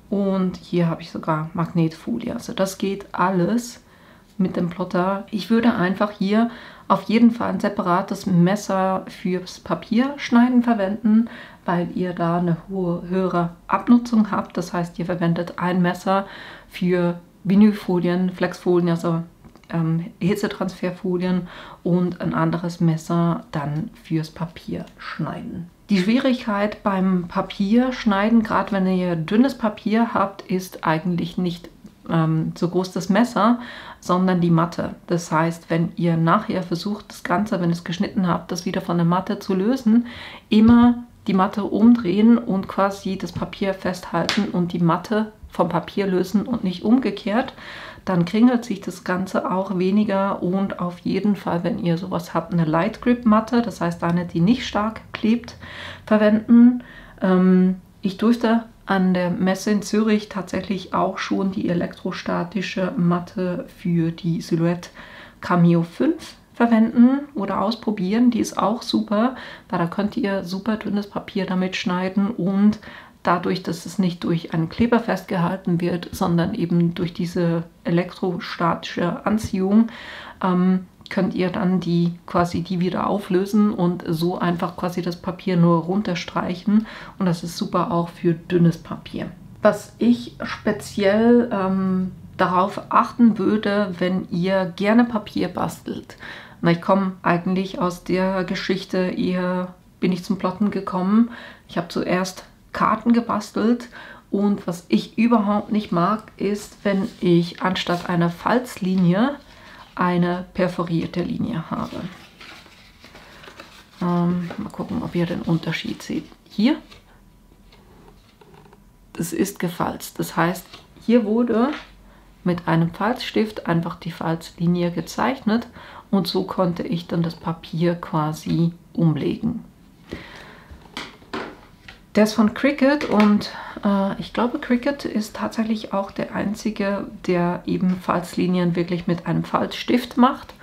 A: Und hier habe ich sogar Magnetfolie. Also das geht alles mit dem Plotter. Ich würde einfach hier auf jeden Fall ein separates Messer fürs Papierschneiden verwenden, weil ihr da eine höhere Abnutzung habt. Das heißt, ihr verwendet ein Messer für Vinylfolien, Flexfolien, also Hitzetransferfolien und ein anderes Messer dann fürs Papier schneiden. Die Schwierigkeit beim Papierschneiden, gerade wenn ihr dünnes Papier habt, ist eigentlich nicht so groß das Messer, sondern die Matte. Das heißt, wenn ihr nachher versucht, das Ganze, wenn ihr es geschnitten habt, das wieder von der Matte zu lösen, immer die Matte umdrehen und quasi das Papier festhalten und die Matte vom Papier lösen und nicht umgekehrt. Dann kringelt sich das Ganze auch weniger und auf jeden Fall, wenn ihr sowas habt, eine Light Grip Matte, das heißt eine, die nicht stark klebt, verwenden. Ich durfte an der Messe in Zürich tatsächlich auch schon die elektrostatische Matte für die Silhouette Cameo 5 verwenden oder ausprobieren. Die ist auch super, weil da könnt ihr super dünnes Papier damit schneiden und dadurch, dass es nicht durch einen Kleber festgehalten wird, sondern eben durch diese elektrostatische Anziehung, könnt ihr dann die wieder auflösen und so einfach quasi das Papier nur runterstreichen und das ist super auch für dünnes Papier. Was ich speziell darauf achten würde, wenn ihr gerne Papier bastelt. Na, ich komme eigentlich aus der Geschichte, eher bin ich zum Plotten gekommen. Ich habe zuerst Karten gebastelt und was ich überhaupt nicht mag, ist, wenn ich anstatt einer Falzlinie eine perforierte Linie habe. Mal gucken, ob ihr den Unterschied seht. Hier, das ist gefalzt. Das heißt, hier wurde mit einem Falzstift einfach die Falzlinie gezeichnet und so konnte ich dann das Papier quasi umlegen. Der ist von Cricut und ich glaube, Cricut ist tatsächlich auch der einzige, der eben Falzlinien wirklich mit einem Falzstift macht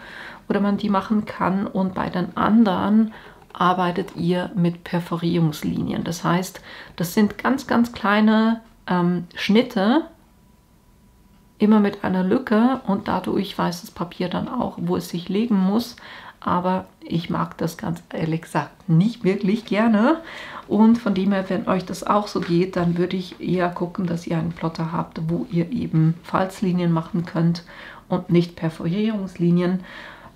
A: oder man die machen kann und bei den anderen arbeitet ihr mit Perforierungslinien. Das heißt, das sind ganz, ganz kleine Schnitte, immer mit einer Lücke und dadurch weiß das Papier dann auch, wo es sich legen muss. Aber ich mag das ganz ehrlich gesagt nicht wirklich gerne und von dem her, wenn euch das auch so geht, dann würde ich eher gucken, dass ihr einen Plotter habt, wo ihr eben Falzlinien machen könnt und nicht Perforierungslinien.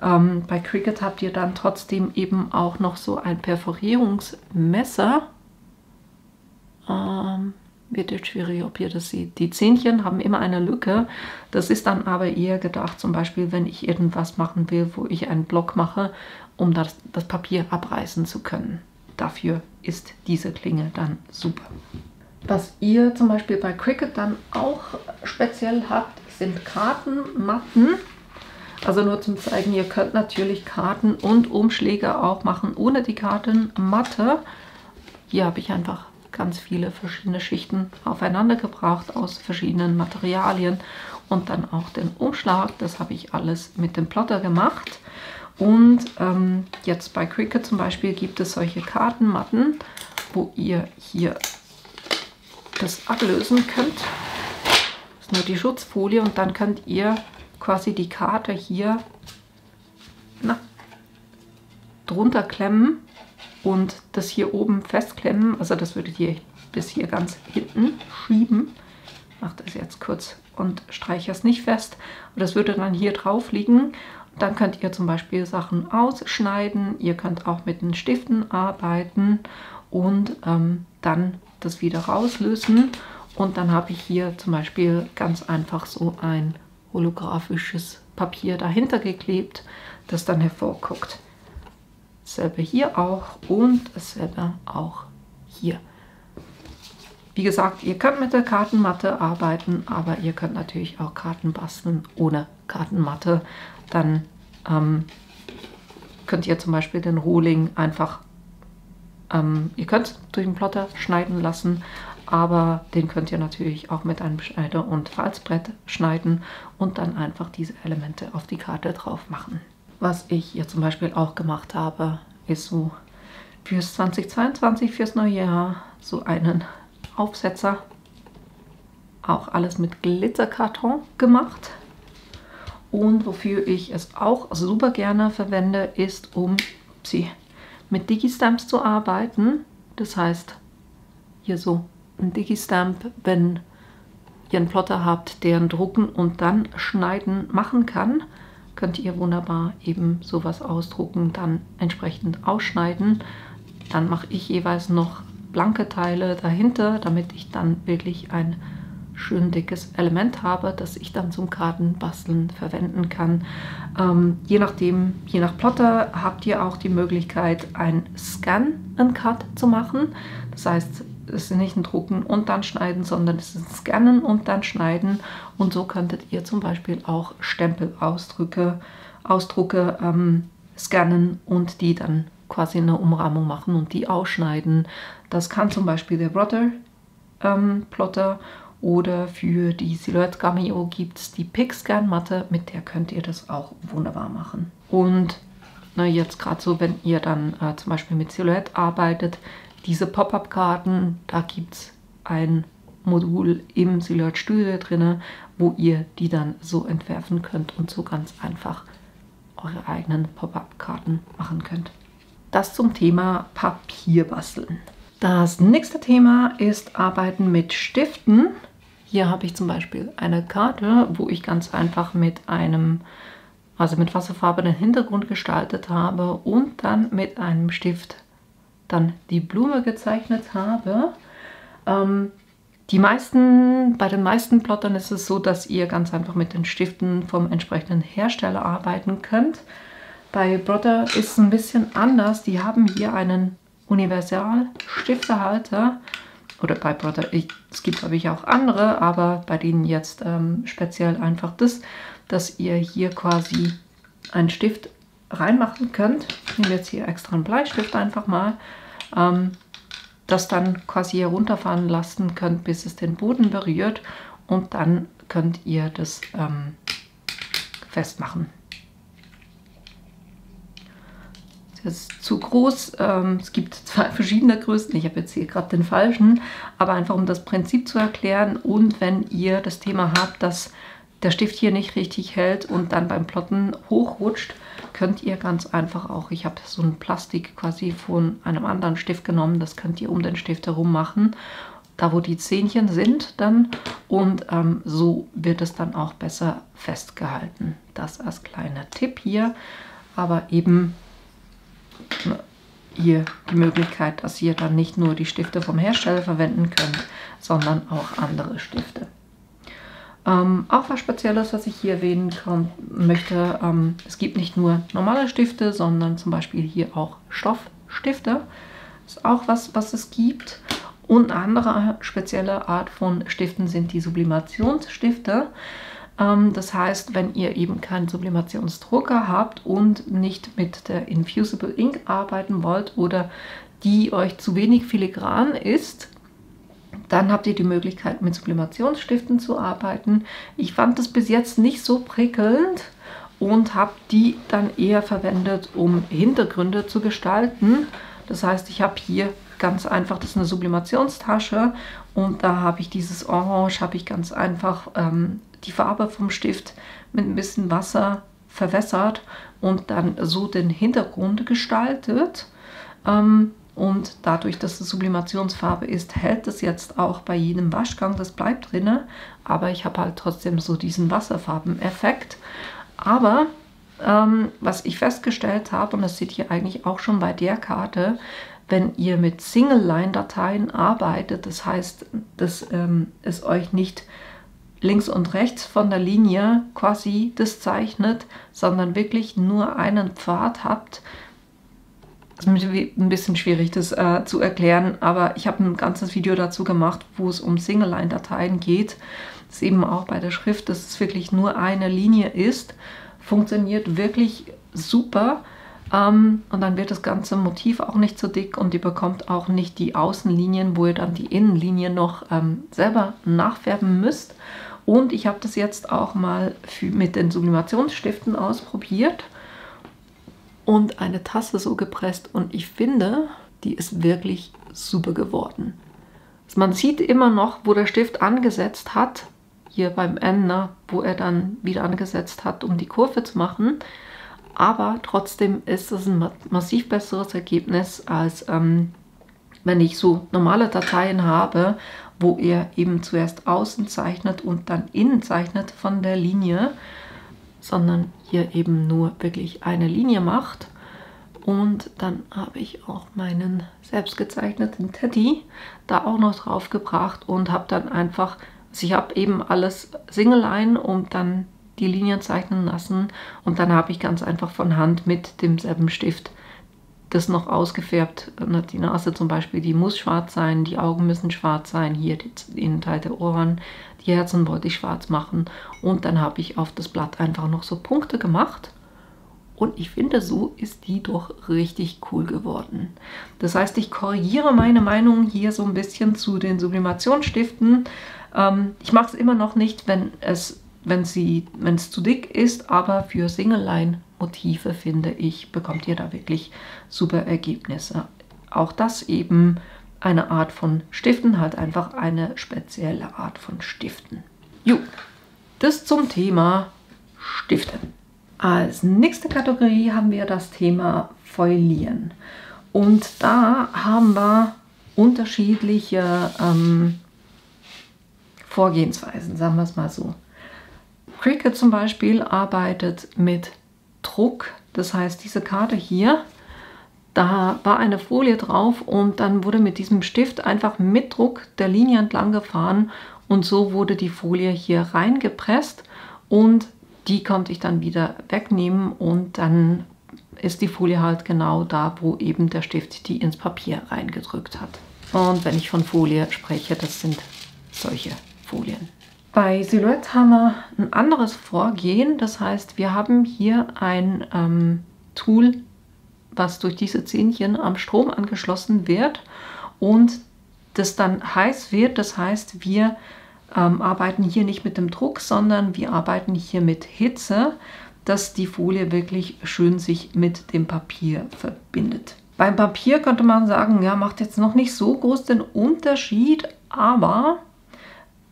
A: Bei Cricut habt ihr dann trotzdem eben auch noch so ein Perforierungsmesser. Wird jetzt schwierig, ob ihr das seht. Die Zähnchen haben immer eine Lücke. Das ist dann aber eher gedacht, zum Beispiel, wenn ich irgendwas machen will, wo ich einen Block mache, um das Papier abreißen zu können. Dafür ist diese Klinge dann super. Was ihr zum Beispiel bei Cricut dann auch speziell habt, sind Kartenmatten. Also nur zum Zeigen, ihr könnt natürlich Karten und Umschläge auch machen ohne die Kartenmatte. Hier habe ich einfach ganz viele verschiedene Schichten aufeinander gebracht aus verschiedenen Materialien und dann auch den Umschlag. Das habe ich alles mit dem Plotter gemacht. Und jetzt bei Cricut zum Beispiel gibt es solche Kartenmatten, wo ihr hier das ablösen könnt. Das ist nur die Schutzfolie und dann könnt ihr quasi die Karte hier drunter klemmen und das hier oben festklemmen. Also das würdet ihr bis hier ganz hinten schieben. Ich mache das jetzt kurz und streiche es nicht fest. Und das würde dann hier drauf liegen. Dann könnt ihr zum Beispiel Sachen ausschneiden. Ihr könnt auch mit den Stiften arbeiten und dann das wieder rauslösen. Und dann habe ich hier zum Beispiel ganz einfach so ein holographisches Papier dahinter geklebt, das dann hervorguckt. Dasselbe hier auch und dasselbe auch hier. Wie gesagt, ihr könnt mit der Kartenmatte arbeiten, aber ihr könnt natürlich auch Karten basteln ohne Kartenmatte. Dann könnt ihr zum Beispiel den Rohling einfach, ihr könnt durch den Plotter schneiden lassen, aber den könnt ihr natürlich auch mit einem Schneider und Falzbrett schneiden und dann einfach diese Elemente auf die Karte drauf machen. Was ich hier zum Beispiel auch gemacht habe, ist so fürs 2022, fürs neue Jahr, so einen Aufsetzer. Auch alles mit Glitzerkarton gemacht. Und wofür ich es auch super gerne verwende, ist, um mit Digi-Stamps zu arbeiten. Das heißt, hier so ein Digi-Stamp, wenn ihr einen Plotter habt, der ein Drucken und dann Schneiden machen kann, könnt ihr wunderbar eben sowas ausdrucken, dann entsprechend ausschneiden. Dann mache ich jeweils noch blanke Teile dahinter, damit ich dann wirklich ein schön dickes Element habe, das ich dann zum Kartenbasteln verwenden kann. Je nachdem, je nach Plotter habt ihr auch die Möglichkeit, ein Scan and Cut zu machen. Das heißt, es ist nicht ein Drucken und dann schneiden, sondern es ist ein Scannen und dann schneiden. Und so könntet ihr zum Beispiel auch Stempelausdrucke scannen und die dann quasi eine Umrahmung machen und die ausschneiden. Das kann zum Beispiel der Brother Plotter. Oder für die Silhouette Cameo gibt es die Picscan-Matte, mit der könnt ihr das auch wunderbar machen. Und jetzt gerade so, wenn ihr dann zum Beispiel mit Silhouette arbeitet, diese Pop-Up-Karten, da gibt es ein Modul im Silhouette Studio drin, wo ihr die dann so entwerfen könnt und so ganz einfach eure eigenen Pop-Up-Karten machen könnt. Das zum Thema Papierbasteln. Das nächste Thema ist Arbeiten mit Stiften. Hier habe ich zum Beispiel eine Karte, wo ich ganz einfach mit mit wasserfarbenen Hintergrund gestaltet habe und dann mit einem Stift dann die Blume gezeichnet habe. Bei den meisten Plottern ist es so, dass ihr ganz einfach mit den Stiften vom entsprechenden Hersteller arbeiten könnt. Bei Brother ist es ein bisschen anders. Die haben hier einen Universal-Stiftehalter. Oder bei Brother, es gibt glaube ich auch andere, aber bei denen jetzt speziell einfach das, dass ihr hier quasi einen Stift reinmachen könnt. Ich nehme jetzt hier extra einen Bleistift einfach mal. Das dann quasi herunterfahren lassen könnt, bis es den Boden berührt. Und dann könnt ihr das festmachen. Das ist zu groß. Es gibt 2 verschiedene Größen. Ich habe jetzt hier gerade den falschen, aber einfach um das Prinzip zu erklären. Und wenn ihr das Thema habt, dass der Stift hier nicht richtig hält und dann beim Plotten hochrutscht, könnt ihr ganz einfach auch, ich habe so ein Plastik quasi von einem anderen Stift genommen, das könnt ihr um den Stift herum machen, da wo die Zähnchen sind dann, und so wird es dann auch besser festgehalten. Das als kleiner Tipp hier, aber eben hier die Möglichkeit, dass ihr dann nicht nur die Stifte vom Hersteller verwenden könnt, sondern auch andere Stifte. Auch was Spezielles, was ich hier erwähnen möchte, es gibt nicht nur normale Stifte, sondern zum Beispiel hier auch Stoffstifte. Das ist auch was es gibt. Und eine andere spezielle Art von Stiften sind die Sublimationsstifte. Das heißt, wenn ihr eben keinen Sublimationsdrucker habt und nicht mit der Infusible Ink arbeiten wollt oder die euch zu wenig filigran ist, dann habt ihr die Möglichkeit, mit Sublimationsstiften zu arbeiten. Ich fand das bis jetzt nicht so prickelnd und habe die dann eher verwendet, um Hintergründe zu gestalten. Das heißt, ich habe hier ganz einfach, das ist eine Sublimationstasche und da habe ich dieses Orange, habe ich ganz einfach die Farbe vom Stift mit ein bisschen Wasser verwässert und dann so den Hintergrund gestaltet. Und dadurch, dass es Sublimationsfarbe ist, hält es jetzt auch bei jedem Waschgang, das bleibt drin, aber ich habe halt trotzdem so diesen Wasserfarben-Effekt. Aber was ich festgestellt habe, und das seht ihr eigentlich auch schon bei der Karte, wenn ihr mit Single-Line-Dateien arbeitet, das heißt, dass es euch nicht links und rechts von der Linie quasi das zeichnet, sondern wirklich nur einen Pfad habt. Das ist ein bisschen schwierig, das zu erklären, aber ich habe ein ganzes Video dazu gemacht, wo es um Single-Line-Dateien geht. Das ist eben auch bei der Schrift, dass es wirklich nur eine Linie ist. Funktioniert wirklich super. Und dann wird das ganze Motiv auch nicht so dick und ihr bekommt auch nicht die Außenlinien, wo ihr dann die Innenlinien noch selber nachfärben müsst. Und ich habe das jetzt auch mal mit den Sublimationsstiften ausprobiert und eine Tasse so gepresst und ich finde, die ist wirklich super geworden. Also man sieht immer noch, wo der Stift angesetzt hat, hier beim Ende, wo er dann wieder angesetzt hat, um die Kurve zu machen. Aber trotzdem ist es ein massiv besseres Ergebnis, als wenn ich so normale Dateien habe, wo ihr eben zuerst außen zeichnet und dann innen zeichnet von der Linie. sondern hier eben nur wirklich eine Linie macht. Und dann habe ich auch meinen selbst gezeichneten Teddy da auch noch drauf gebracht und habe dann einfach, also ich habe eben alles Single Line und dann die Linien zeichnen lassen und dann habe ich ganz einfach von Hand mit demselben Stift das noch ausgefärbt. Die Nase zum Beispiel, die muss schwarz sein, die Augen müssen schwarz sein, hier die Innenteil der Ohren, die Herzen wollte ich schwarz machen und dann habe ich auf das Blatt einfach noch so Punkte gemacht. Und ich finde, so ist die doch richtig cool geworden. Das heißt, ich korrigiere meine Meinung hier so ein bisschen zu den Sublimationsstiften. Ich mache es immer noch nicht, wenn es zu dick ist, aber für Single-Line-Motive, finde ich, bekommt ihr da wirklich super Ergebnisse. Auch das eben eine Art von Stiften, halt einfach eine spezielle Art von Stiften. Jo, das zum Thema Stifte. Als nächste Kategorie haben wir das Thema Foilieren. Und da haben wir unterschiedliche Vorgehensweisen, sagen wir es mal so. Cricut zum Beispiel arbeitet mit Druck. Das heißt, diese Karte hier, da war eine Folie drauf und dann wurde mit diesem Stift einfach mit Druck der Linie entlang gefahren und so wurde die Folie hier reingepresst und die konnte ich dann wieder wegnehmen und dann ist die Folie halt genau da, wo eben der Stift die ins Papier reingedrückt hat. Und wenn ich von Folie spreche, das sind solche Folien. Bei Silhouette haben wir ein anderes Vorgehen. Das heißt, wir haben hier ein Tool, was durch diese Zähnchen am Strom angeschlossen wird und das dann heiß wird. Das heißt, wir arbeiten hier nicht mit dem Druck, sondern wir arbeiten hier mit Hitze, dass die Folie wirklich schön sich mit dem Papier verbindet. Beim Papier könnte man sagen, ja, macht jetzt noch nicht so groß den Unterschied, aber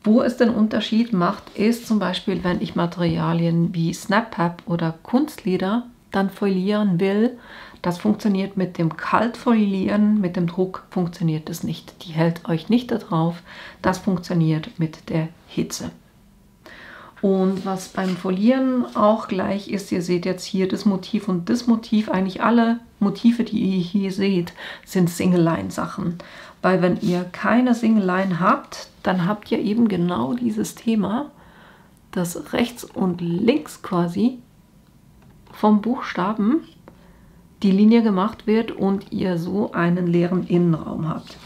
A: wo es den Unterschied macht, ist zum Beispiel, wenn ich Materialien wie Snap-Pap oder Kunstleder dann foilieren will. Das funktioniert mit dem Kaltfoilieren, mit dem Druck funktioniert es nicht. Die hält euch nicht da drauf. Das funktioniert mit der Hitze. Und was beim Folieren auch gleich ist, ihr seht jetzt hier das Motiv und das Motiv. Eigentlich alle Motive, die ihr hier seht, sind Single-Line-Sachen. Weil wenn ihr keine Single-Line habt, dann habt ihr eben genau dieses Thema, dass rechts und links quasi vom Buchstaben die Linie gemacht wird und ihr so einen leeren Innenraum habt.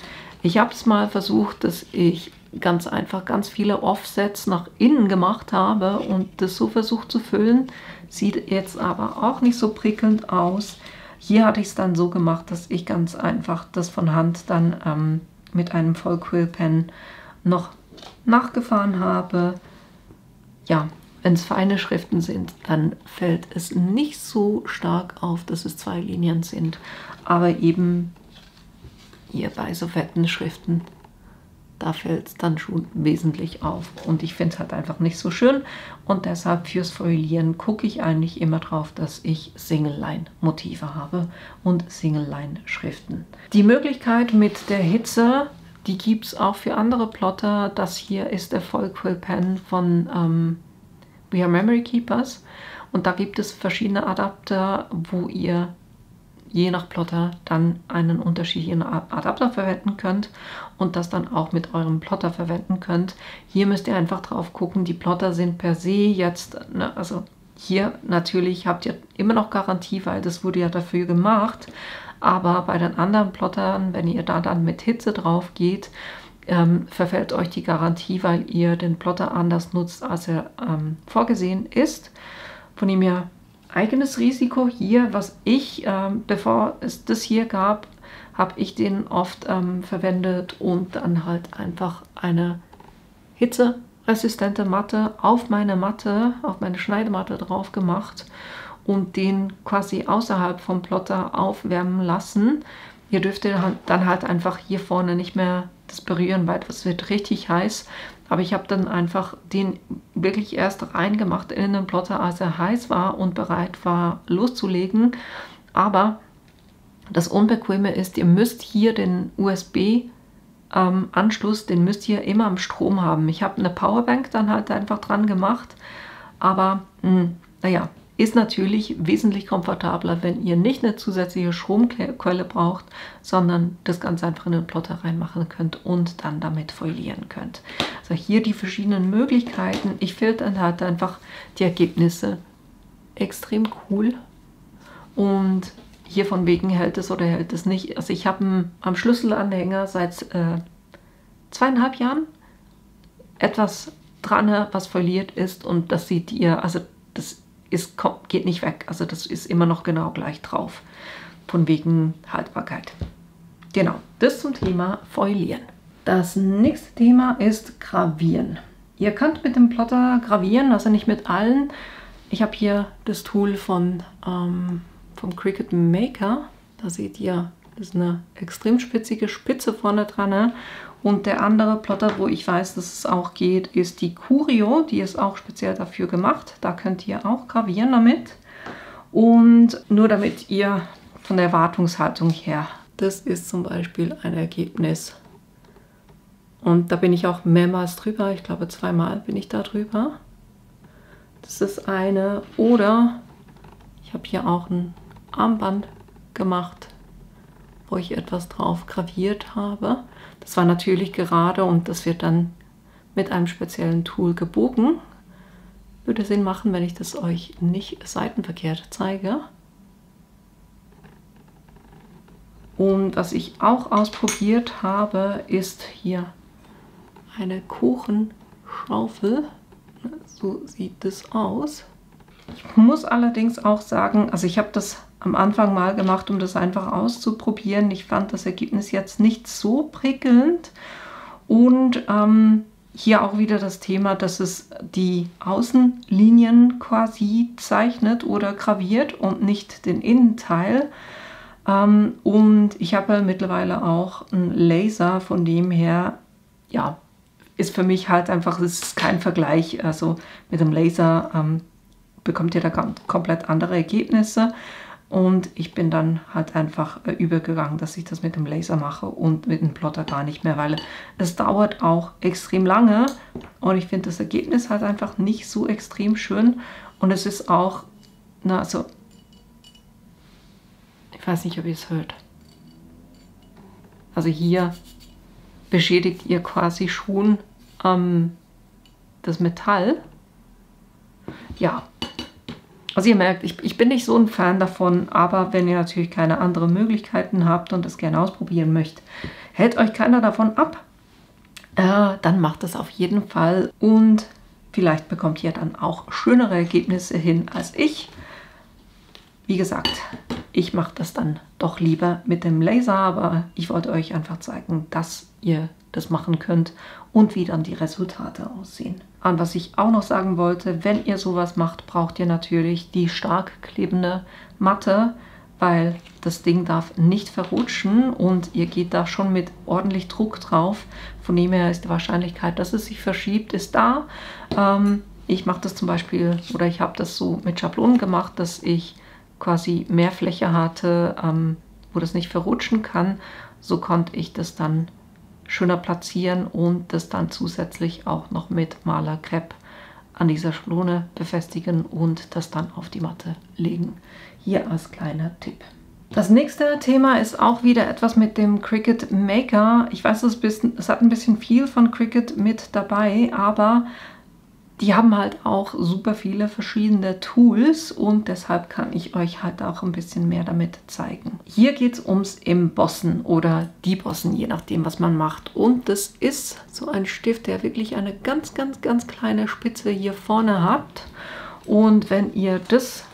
A: Ich habe es mal versucht, dass ich ganz einfach ganz viele Offsets nach innen gemacht habe und das so versucht zu füllen. Sieht jetzt aber auch nicht so prickelnd aus. Hier hatte ich es dann so gemacht, dass ich ganz einfach das von Hand dann mit einem Vollquill-Pen noch nachgefahren habe. Ja, wenn es feine Schriften sind, dann fällt es nicht so stark auf, dass es 2 Linien sind. Aber eben hier bei so fetten Schriften, da fällt es dann schon wesentlich auf. Und ich finde es halt einfach nicht so schön. Und deshalb fürs Foilieren gucke ich eigentlich immer drauf, dass ich Single-Line-Motive habe und Single-Line-Schriften. Die Möglichkeit mit der Hitze, die gibt es auch für andere Plotter. Das hier ist der Vollquill Pen von We Are Memory Keepers und da gibt es verschiedene Adapter, wo ihr je nach Plotter dann einen unterschiedlichen Adapter verwenden könnt und das dann auch mit eurem Plotter verwenden könnt. Hier müsst ihr einfach drauf gucken, die Plotter sind per se jetzt, ne, also hier natürlich habt ihr immer noch Garantie, weil das wurde ja dafür gemacht, aber bei den anderen Plottern, wenn ihr da dann mit Hitze drauf geht, verfällt euch die Garantie, weil ihr den Plotter anders nutzt, als er vorgesehen ist. Von dem her eigenes Risiko hier, was ich, bevor es das hier gab, habe ich den oft verwendet und dann halt einfach eine hitzeresistente Matte auf meine Matte, auf meine Schneidematte drauf gemacht und den quasi außerhalb vom Plotter aufwärmen lassen. Ihr dürft dann halt einfach hier vorne nicht mehr das berühren, weil es wird richtig heiß. Aber ich habe dann einfach den wirklich erst reingemacht in den Plotter, als er heiß war und bereit war loszulegen. Aber das Unbequeme ist, ihr müsst hier den USB-Anschluss, den müsst ihr immer am Strom haben. Ich habe eine Powerbank dann halt einfach dran gemacht, aber naja, ist natürlich wesentlich komfortabler, wenn ihr nicht eine zusätzliche Stromquelle braucht, sondern das Ganze einfach in den Plotter reinmachen könnt und dann damit folieren könnt. Also hier die verschiedenen Möglichkeiten. Ich finde halt einfach die Ergebnisse extrem cool. Und hier von wegen hält es oder hält es nicht. Also ich habe am Schlüsselanhänger seit 2,5 Jahren etwas dran, was foliert ist, und das seht ihr, also das geht nicht weg. Also das ist immer noch genau gleich drauf. Von wegen Haltbarkeit. Genau, das zum Thema Folieren. Das nächste Thema ist Gravieren. Ihr könnt mit dem Plotter gravieren, also nicht mit allen. Ich habe hier das Tool vom Cricut Maker. Da seht ihr, das ist eine extrem spitzige Spitze vorne dran. Und der andere Plotter, wo ich weiß, dass es auch geht, ist die Curio. Die ist auch speziell dafür gemacht. Da könnt ihr auch gravieren damit. Und nur damit ihr von der Erwartungshaltung her, das ist zum Beispiel ein Ergebnis. Und da bin ich auch mehrmals drüber. Ich glaube 2-mal bin ich da drüber. Das ist eine. Oder ich habe hier auch ein Armband gemacht, wo ich etwas drauf graviert habe. Das war natürlich gerade und das wird dann mit einem speziellen Tool gebogen. Würde Sinn machen, wenn ich das euch nicht seitenverkehrt zeige. Und was ich auch ausprobiert habe, ist hier eine Kuchenschaufel. So sieht das aus. Ich muss allerdings auch sagen, also ich habe das am Anfang mal gemacht, um das einfach auszuprobieren. Ich fand das Ergebnis jetzt nicht so prickelnd. Und hier auch wieder das Thema, dass es die Außenlinien quasi zeichnet oder graviert und nicht den Innenteil. Und ich habe mittlerweile auch einen Laser, von dem her, ja, ist für mich halt einfach, es ist kein Vergleich. Also mit dem Laser bekommt ihr da komplett andere Ergebnisse. Und ich bin dann halt einfach übergegangen, dass ich das mit dem Laser mache und mit dem Plotter gar nicht mehr, weil es dauert auch extrem lange und ich finde das Ergebnis halt einfach nicht so extrem schön. Und es ist auch, na also, ich weiß nicht, ob ihr es hört. Also hier beschädigt ihr quasi schon das Metall. Ja. Also ihr merkt, ich bin nicht so ein Fan davon, aber wenn ihr natürlich keine anderen Möglichkeiten habt und das gerne ausprobieren möchtet, hält euch keiner davon ab, dann macht das auf jeden Fall und vielleicht bekommt ihr dann auch schönere Ergebnisse hin als ich. Wie gesagt, ich mache das dann doch lieber mit dem Laser, aber ich wollte euch einfach zeigen, dass ihr das machen könnt und wie dann die Resultate aussehen. Und was ich auch noch sagen wollte, wenn ihr sowas macht, braucht ihr natürlich die stark klebende Matte, weil das Ding darf nicht verrutschen und ihr geht da schon mit ordentlich Druck drauf. Von dem her ist die Wahrscheinlichkeit, dass es sich verschiebt, ist da. Ich mache das zum Beispiel, oder ich habe das so mit Schablonen gemacht, dass ich quasi mehr Fläche hatte, wo das nicht verrutschen kann. So konnte ich das dann schöner platzieren und das dann zusätzlich auch noch mit Malerkrepp an dieser Schablone befestigen und das dann auf die Matte legen. Hier als kleiner Tipp. Das nächste Thema ist auch wieder etwas mit dem Cricut Maker. Ich weiß, es hat ein bisschen viel von Cricut mit dabei, aber die haben halt auch super viele verschiedene Tools und deshalb kann ich euch halt auch ein bisschen mehr damit zeigen. Hier geht es ums Embossen oder Debossen, je nachdem, was man macht. Und das ist so ein Stift, der wirklich eine ganz, ganz, ganz kleine Spitze hier vorne hat. Und wenn ihr das,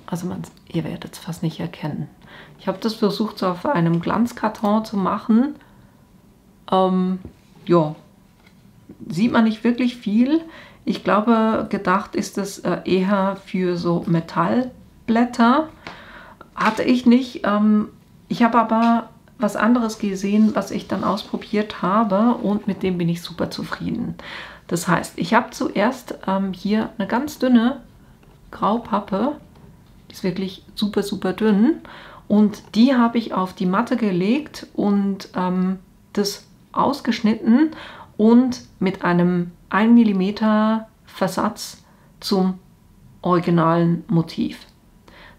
A: also ihr werdet es fast nicht erkennen. Ich habe das versucht, so auf einem Glanzkarton zu machen. Ja, sieht man nicht wirklich viel. Ich glaube, gedacht ist es eher für so Metallblätter. Hatte ich nicht. Ich habe aber was anderes gesehen, was ich dann ausprobiert habe und mit dem bin ich super zufrieden. Das heißt, ich habe zuerst hier eine ganz dünne Graupappe. Die ist wirklich super, super dünn. Und die habe ich auf die Matte gelegt und das ausgeschnitten und mit einem 1 mm Versatz zum originalen Motiv.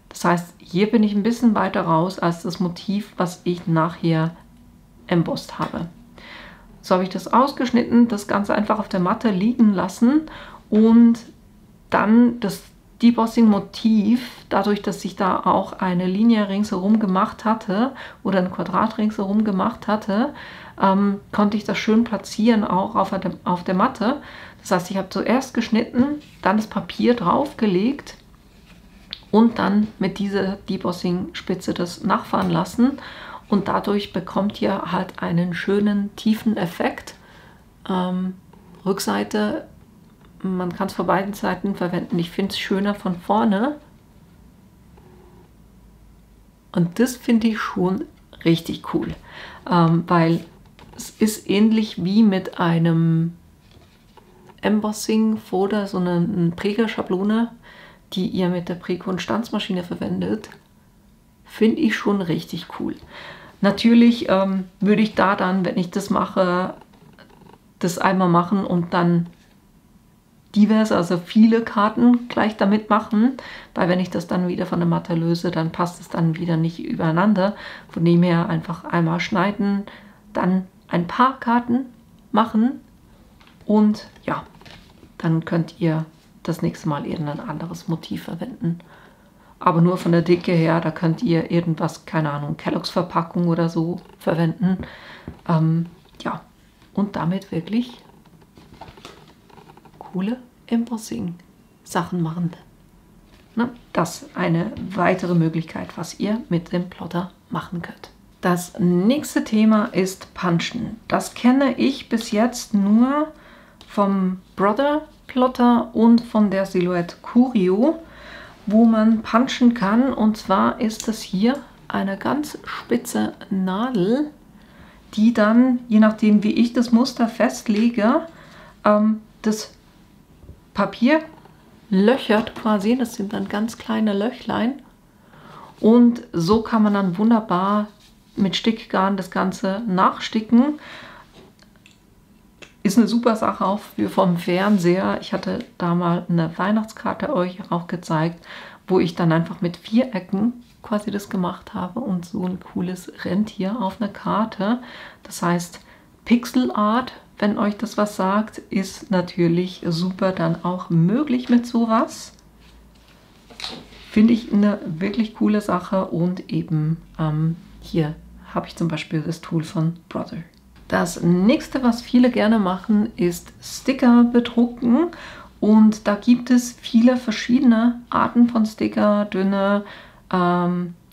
A: Das heißt, hier bin ich ein bisschen weiter raus als das Motiv, was ich nachher embossed habe. So habe ich das ausgeschnitten, das Ganze einfach auf der Matte liegen lassen und dann das Debossing-Motiv, dadurch, dass ich da auch eine Linie ringsherum gemacht hatte oder ein Quadrat ringsherum gemacht hatte, konnte ich das schön platzieren, auch auf der Matte. Das heißt, ich habe zuerst geschnitten, dann das Papier draufgelegt und dann mit dieser Debossing-Spitze das nachfahren lassen. Und dadurch bekommt ihr halt einen schönen, tiefen Effekt. Rückseite, man kann es von beiden Seiten verwenden. Ich finde es schöner von vorne. Und das finde ich schon richtig cool, weil es ist ähnlich wie mit einem Embossing-Folder, so eine Prägerschablone, die ihr mit der Präge- und Stanzmaschine verwendet. Finde ich schon richtig cool. Natürlich würde ich da dann, wenn ich das mache, das einmal machen und dann diverse, also viele Karten gleich damit machen, weil wenn ich das dann wieder von der Matte löse, dann passt es dann wieder nicht übereinander. Von dem her einfach einmal schneiden, dann ein paar Karten machen und ja, dann könnt ihr das nächste Mal irgendein anderes Motiv verwenden. Aber nur von der Dicke her, da könnt ihr irgendwas, keine Ahnung, Kellogg's Verpackung oder so verwenden. Ja, und damit wirklich coole Embossing-Sachen machen. Na, das ist eine weitere Möglichkeit, was ihr mit dem Plotter machen könnt. Das nächste Thema ist Punchen. Das kenne ich bis jetzt nur vom Brother Plotter und von der Silhouette Curio, wo man punchen kann. Und zwar ist das hier eine ganz spitze Nadel, die dann, je nachdem wie ich das Muster festlege, das Papier löchert quasi. Das sind dann ganz kleine Löchlein. Und so kann man dann wunderbar mit Stickgarn das Ganze nachsticken. Ist eine super Sache auch für vom Fernseher. Ich hatte da mal eine Weihnachtskarte euch auch gezeigt, wo ich dann einfach mit Vierecken quasi das gemacht habe und so ein cooles Rentier auf einer Karte. Das heißt, Pixel Art, wenn euch das was sagt, ist natürlich super dann auch möglich mit sowas. Finde ich eine wirklich coole Sache und eben hier habe ich zum Beispiel das Tool von Brother. Das nächste, was viele gerne machen, ist Sticker bedrucken und da gibt es viele verschiedene Arten von Sticker, dünne,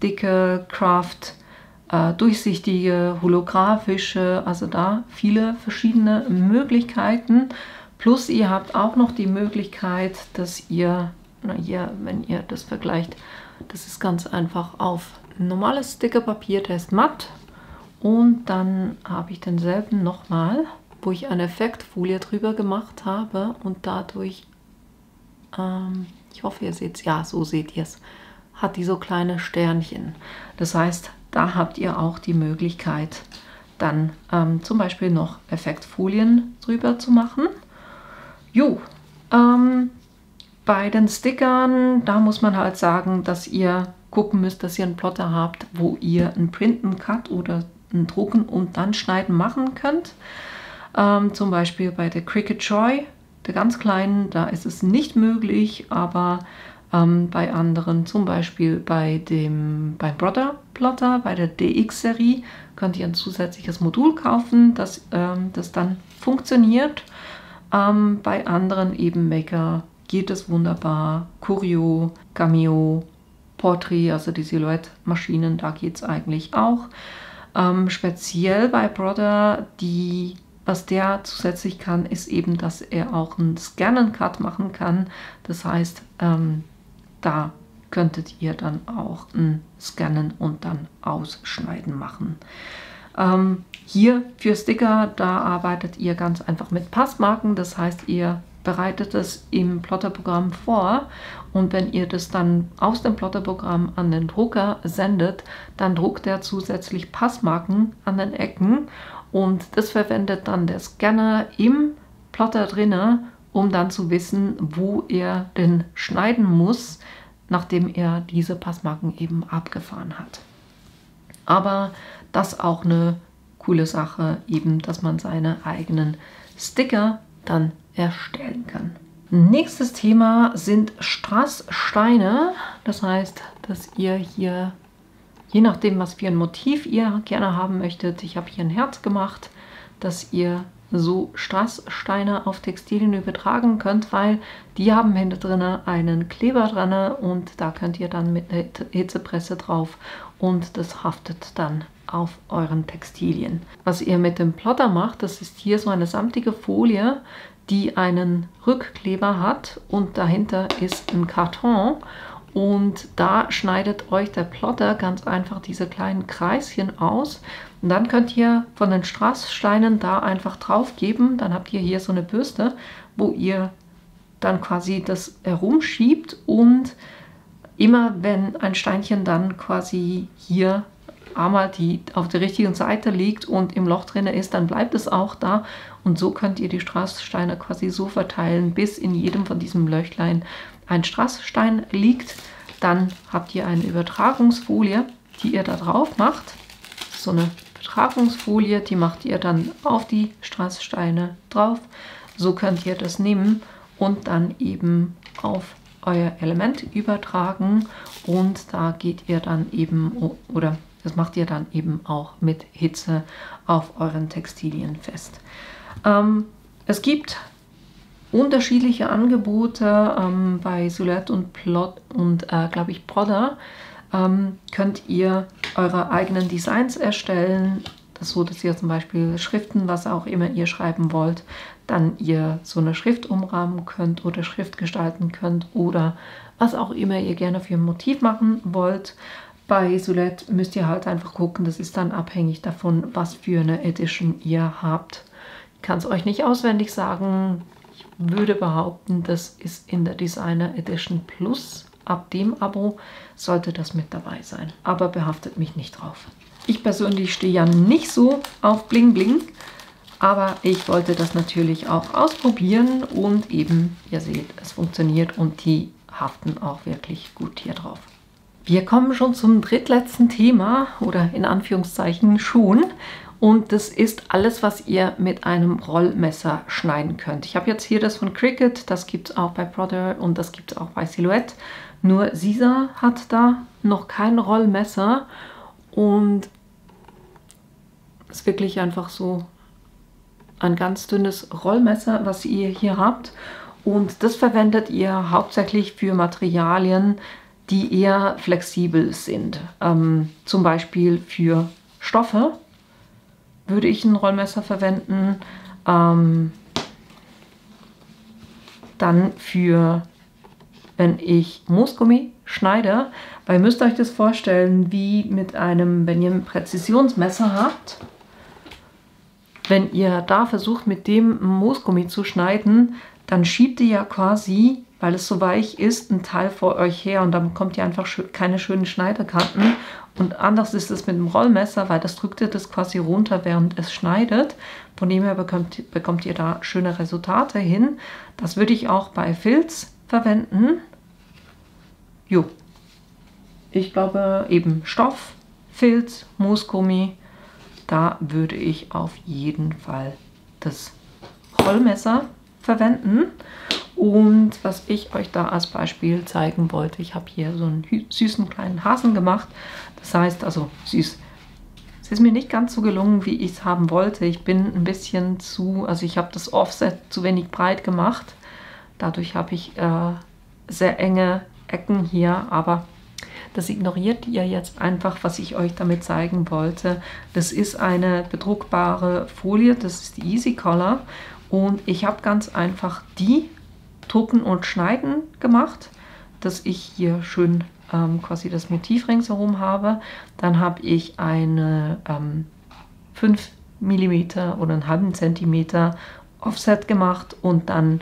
A: dicke, Craft, durchsichtige, holographische, also da viele verschiedene Möglichkeiten. Plus ihr habt auch noch die Möglichkeit, dass ihr, na hier, wenn ihr das vergleicht, das ist ganz einfach auf normales Stickerpapier, der ist matt. Und dann habe ich denselben nochmal, wo ich eine Effektfolie drüber gemacht habe und dadurch, ich hoffe ihr seht es, ja so seht ihr es, hat die so kleine Sternchen. Das heißt, da habt ihr auch die Möglichkeit, dann zum Beispiel noch Effektfolien drüber zu machen. Jo, bei den Stickern, da muss man halt sagen, dass ihr gucken müsst, dass ihr einen Plotter habt, wo ihr einen Print, einen Cut oder einen Drucken und dann Schneiden machen könnt. Zum Beispiel bei der Cricut Joy, der ganz kleinen, da ist es nicht möglich, aber bei anderen, zum Beispiel beim Brother Plotter, bei der DX-Serie, könnt ihr ein zusätzliches Modul kaufen, das dann funktioniert. Bei anderen eben Maker geht es wunderbar. Curio, Cameo, Portrait, also die Silhouette-Maschinen, da geht es eigentlich auch. Speziell bei Brother, was der zusätzlich kann, ist eben, dass er auch einen Scan-and-Cut machen kann. Das heißt, da könntet ihr dann auch ein Scannen und dann Ausschneiden machen. Hier für Sticker, da arbeitet ihr ganz einfach mit Passmarken. Das heißt, ihr bereitet es im Plotterprogramm vor und wenn ihr das dann aus dem Plotterprogramm an den Drucker sendet, dann druckt er zusätzlich Passmarken an den Ecken und das verwendet dann der Scanner im Plotter drinne um dann zu wissen, wo er denn schneiden muss, nachdem er diese Passmarken eben abgefahren hat. Aber das ist auch eine coole Sache, eben, dass man seine eigenen Sticker dann erstellen kann. Nächstes Thema sind Strasssteine. Das heißt, dass ihr hier, je nachdem, was für ein Motiv ihr gerne haben möchtet, ich habe hier ein Herz gemacht, dass ihr so Strasssteine auf Textilien übertragen könnt, weil die haben hinter drin einen Kleber dran und da könnt ihr dann mit der Hitzepresse drauf und das haftet dann auf euren Textilien. Was ihr mit dem Plotter macht, das ist hier so eine samtige Folie, die einen Rückkleber hat und dahinter ist ein Karton. Und da schneidet euch der Plotter ganz einfach diese kleinen Kreischen aus. Und dann könnt ihr von den Strasssteinen da einfach drauf geben. Dann habt ihr hier so eine Bürste, wo ihr dann quasi das herumschiebt. Und immer wenn ein Steinchen dann quasi hier einmal auf der richtigen Seite liegt und im Loch drin ist, dann bleibt es auch da. Und so könnt ihr die Strasssteine quasi so verteilen, bis in jedem von diesem Löchlein ein Strassstein liegt. Dann habt ihr eine Übertragungsfolie, die ihr da drauf macht. So eine Übertragungsfolie, die macht ihr dann auf die Strasssteine drauf. So könnt ihr das nehmen und dann eben auf euer Element übertragen. Und da geht ihr dann eben, oder das macht ihr dann eben auch mit Hitze auf euren Textilien fest. Es gibt unterschiedliche Angebote bei Silhouette und Plot und glaube ich Prodder. Könnt ihr eure eigenen Designs erstellen, das so, dass ihr zum Beispiel Schriften, was auch immer ihr schreiben wollt, dann ihr so eine Schrift umrahmen könnt oder Schrift gestalten könnt oder was auch immer ihr gerne für ein Motiv machen wollt. Bei Silhouette müsst ihr halt einfach gucken, das ist dann abhängig davon, was für eine Edition ihr habt. Ich kann es euch nicht auswendig sagen. Ich würde behaupten, das ist in der Designer Edition Plus. Ab dem Abo sollte das mit dabei sein. Aber behaftet mich nicht drauf. Ich persönlich stehe ja nicht so auf Bling Bling. Aber ich wollte das natürlich auch ausprobieren. Und eben, ihr seht, es funktioniert und die haften auch wirklich gut hier drauf. Wir kommen schon zum drittletzten Thema. Oder in Anführungszeichen schon. Und das ist alles, was ihr mit einem Rollmesser schneiden könnt. Ich habe jetzt hier das von Cricut, das gibt es auch bei Prodder und das gibt es auch bei Silhouette. Nur Sisa hat da noch kein Rollmesser und es ist wirklich einfach so ein ganz dünnes Rollmesser, was ihr hier habt. Und das verwendet ihr hauptsächlich für Materialien, die eher flexibel sind. Zum Beispiel für Stoffe würde ich ein Rollmesser verwenden. Dann für, wenn ich Moosgummi schneide, weil ihr müsst euch das vorstellen, wie mit einem, wenn ihr ein Präzisionsmesser habt, wenn ihr da versucht mit dem Moosgummi zu schneiden, dann schiebt ihr ja quasi, weil es so weich ist, ein Teil vor euch her und dann bekommt ihr einfach keine schönen Schneidekanten. Und anders ist es mit dem Rollmesser, weil das drückt ihr das quasi runter, während es schneidet. Von dem her bekommt ihr da schöne Resultate hin. Das würde ich auch bei Filz verwenden. Jo, ich glaube eben Stoff, Filz, Moosgummi. Da würde ich auf jeden Fall das Rollmesser verwenden. Und was ich euch da als Beispiel zeigen wollte, ich habe hier so einen süßen kleinen Hasen gemacht. Das heißt, also süß. Es ist mir nicht ganz so gelungen, wie ich es haben wollte. Ich bin ein bisschen also ich habe das Offset zu wenig breit gemacht. Dadurch habe ich sehr enge Ecken hier, aber das ignoriert ihr jetzt einfach, was ich euch damit zeigen wollte. Das ist eine bedruckbare Folie, das ist die Easy Color. Und ich habe ganz einfach die Drucken und Schneiden gemacht, dass ich hier schön quasi das Motiv ringsherum habe. Dann habe ich eine 5 mm oder einen halben Zentimeter Offset gemacht und dann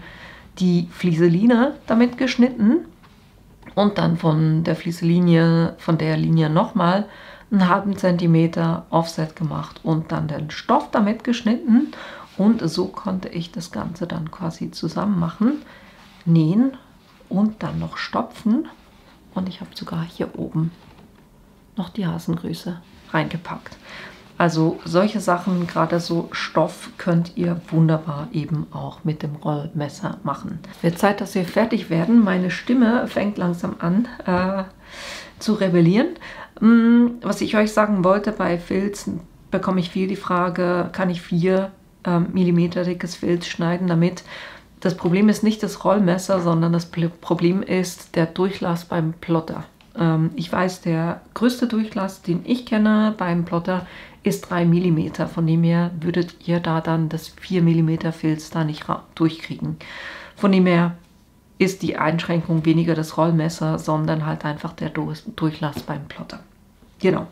A: die Flieseline damit geschnitten und dann von der Flieseline, von der Linie nochmal einen halben Zentimeter Offset gemacht und dann den Stoff damit geschnitten Und so konnte ich das Ganze dann quasi zusammen machen, nähen und dann noch stopfen. Und ich habe sogar hier oben noch die Hasengrüße reingepackt. Also solche Sachen, gerade so Stoff, könnt ihr wunderbar eben auch mit dem Rollmesser machen. Wird Zeit, dass wir fertig werden. Meine Stimme fängt langsam an zu rebellieren. Was ich euch sagen wollte, bei Filz bekomme ich viel die Frage, kann ich 4 Millimeter dickes Filz schneiden damit? Das Problem ist nicht das Rollmesser, sondern das Problem ist der Durchlass beim Plotter. Ich weiß, der größte Durchlass, den ich kenne beim Plotter, ist 3 mm. Von dem her würdet ihr da dann das 4 mm Filz da nicht durchkriegen. Von dem her ist die Einschränkung weniger das Rollmesser, sondern halt einfach der Durchlass beim Plotter. Genau.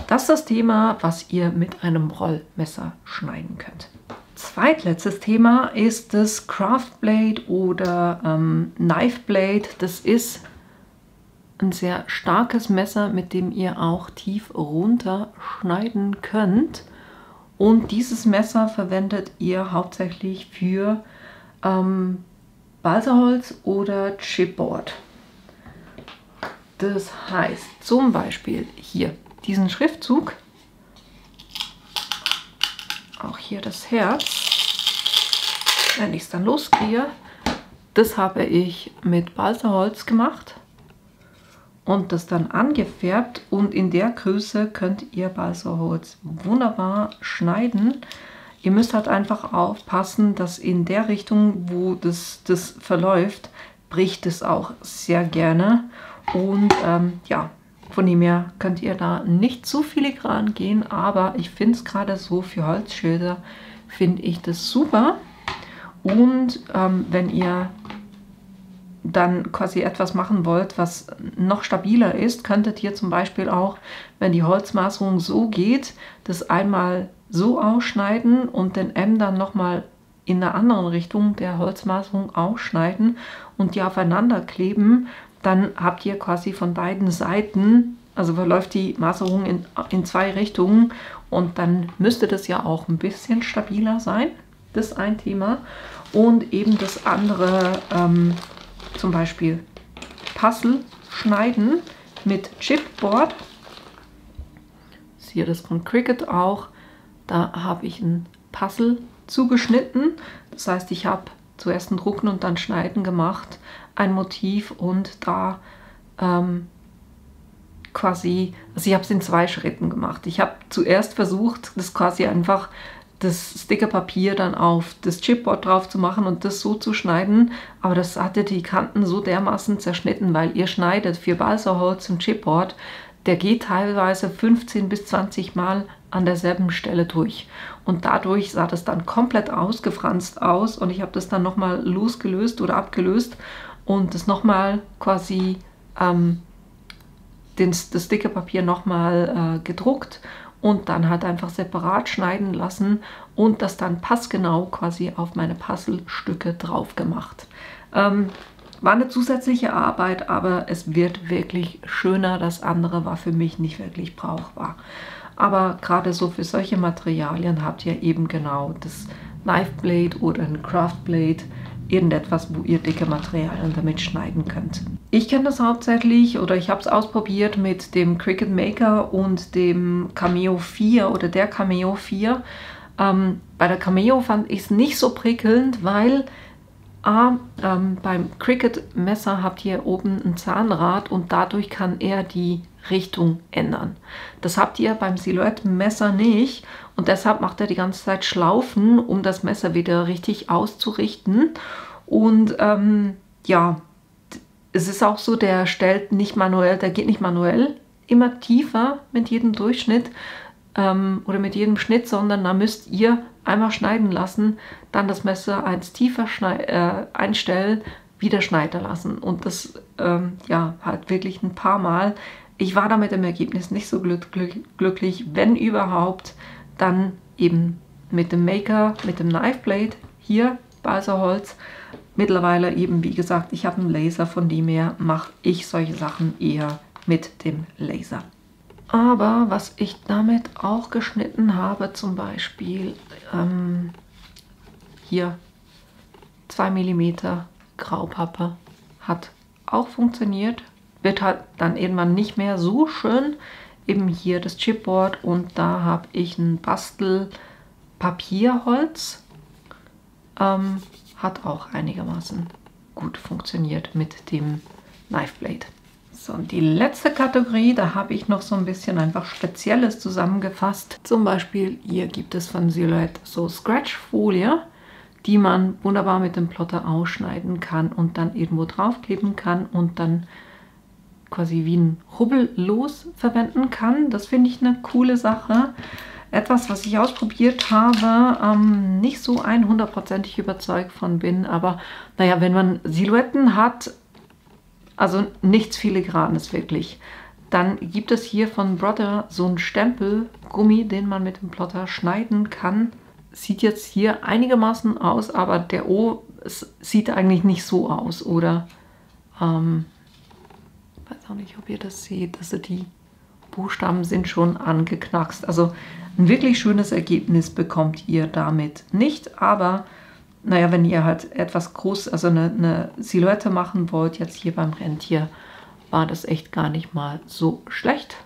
A: Das ist das Thema, was ihr mit einem Rollmesser schneiden könnt. Zweitletztes Thema ist das Craft Blade oder Knife Blade. Das ist ein sehr starkes Messer, mit dem ihr auch tief runter schneiden könnt. Und dieses Messer verwendet ihr hauptsächlich für Balsaholz oder Chipboard. Das heißt zum Beispiel hier diesen Schriftzug, auch hier das Herz, wenn ich es dann loskriege, das habe ich mit Balsaholz gemacht und das dann angefärbt, und in der Größe könnt ihr Balsaholz wunderbar schneiden. Ihr müsst halt einfach aufpassen, dass in der Richtung, wo das verläuft, bricht es auch sehr gerne. Und ja, von dem her könnt ihr da nicht zu filigran gehen, aber ich finde es gerade so für Holzschilder, finde ich das super. Und wenn ihr dann quasi etwas machen wollt, was noch stabiler ist, könntet ihr zum Beispiel auch, wenn die Holzmaserung so geht, das einmal so ausschneiden und den M dann nochmal in der anderen Richtung der Holzmaserung ausschneiden und die aufeinander kleben. Dann habt ihr quasi von beiden Seiten, also verläuft die Maserung in 2 Richtungen, und dann müsste das ja auch ein bisschen stabiler sein. Das ist ein Thema. Und eben das andere, zum Beispiel Puzzle schneiden mit Chipboard. Das ist hier das von Cricut auch. Da habe ich ein Puzzle zugeschnitten. Das heißt, ich habe zuerst ein Drucken und dann Schneiden gemacht, ein Motiv, und da quasi, also ich habe es in 2 Schritten gemacht. Ich habe zuerst versucht, das quasi einfach das Stickerpapier dann auf das Chipboard drauf zu machen und das so zu schneiden, aber das hatte die Kanten so dermaßen zerschnitten, weil ihr schneidet für Balsaholz und Chipboard, der geht teilweise 15 bis 20 Mal an derselben Stelle durch. Und dadurch sah das dann komplett ausgefranst aus, und ich habe das dann nochmal losgelöst oder abgelöst und das nochmal quasi das Stickerpapier nochmal gedruckt und dann halt einfach separat schneiden lassen und das dann passgenau quasi auf meine Puzzlestücke drauf gemacht. War eine zusätzliche Arbeit, aber es wird wirklich schöner. Das andere war für mich nicht wirklich brauchbar. Aber gerade so für solche Materialien habt ihr eben genau das Knife Blade oder ein Craft Blade, irgendetwas, wo ihr dicke Materialien damit schneiden könnt. Ich kenne das hauptsächlich, oder ich habe es ausprobiert mit dem Cricut Maker und dem Cameo 4 oder der Cameo 4. Bei der Cameo fand ich es nicht so prickelnd, weil beim Cricut Messer habt ihr oben ein Zahnrad und dadurch kann er die Richtung ändern. Das habt ihr beim Silhouette-Messer nicht, und deshalb macht er die ganze Zeit Schlaufen, um das Messer wieder richtig auszurichten. Und ja, es ist auch so, der stellt nicht manuell, der geht nicht manuell immer tiefer mit jedem Durchschnitt oder mit jedem Schnitt, sondern da müsst ihr einmal schneiden lassen, dann das Messer eins tiefer einstellen, wieder schneiden lassen, und das ja, halt wirklich ein paar Mal. Ich war damit im Ergebnis nicht so glücklich, wenn überhaupt, dann eben mit dem Maker, mit dem Knife Blade, hier Balsaholz. Mittlerweile eben, wie gesagt, ich habe einen Laser, von dem her mache ich solche Sachen eher mit dem Laser. Aber was ich damit auch geschnitten habe, zum Beispiel hier 2 mm Graupappe, hat auch funktioniert. Wird halt dann irgendwann nicht mehr so schön. Eben hier das Chipboard und da habe ich ein Bastelpapierholz. Hat auch einigermaßen gut funktioniert mit dem Knife Blade. So, und die letzte Kategorie, da habe ich noch so ein bisschen einfach Spezielles zusammengefasst. Zum Beispiel hier gibt es von Silhouette so Scratch-Folie, die man wunderbar mit dem Plotter ausschneiden kann und dann irgendwo draufkleben kann und dann quasi wie ein Rubbellos verwenden kann. Das finde ich eine coole Sache. Etwas, was ich ausprobiert habe, nicht so 100%ig überzeugt von bin, aber naja, wenn man Silhouetten hat, also nichts Filigranes wirklich, dann gibt es hier von Brother so einen Stempelgummi, den man mit dem Plotter schneiden kann. Sieht jetzt hier einigermaßen aus, aber der O sieht eigentlich nicht so aus, oder? Weiß auch nicht, ob ihr das seht, also die Buchstaben sind schon angeknackst. Also ein wirklich schönes Ergebnis bekommt ihr damit nicht, aber naja, wenn ihr halt etwas groß, also eine Silhouette machen wollt, jetzt hier beim Rentier, war das echt gar nicht mal so schlecht,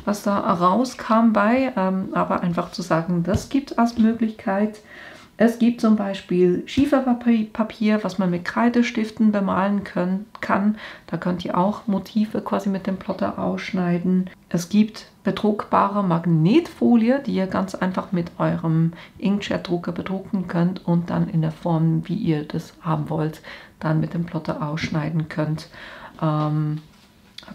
A: was da rauskam bei. Aber einfach zu sagen, das gibt es als Möglichkeit. Es gibt zum Beispiel Schieferpapier, was man mit Kreidestiften bemalen kann. Da könnt ihr auch Motive quasi mit dem Plotter ausschneiden. Es gibt bedruckbare Magnetfolie, die ihr ganz einfach mit eurem Inkjet-Drucker bedrucken könnt und dann in der Form, wie ihr das haben wollt, dann mit dem Plotter ausschneiden könnt. Habe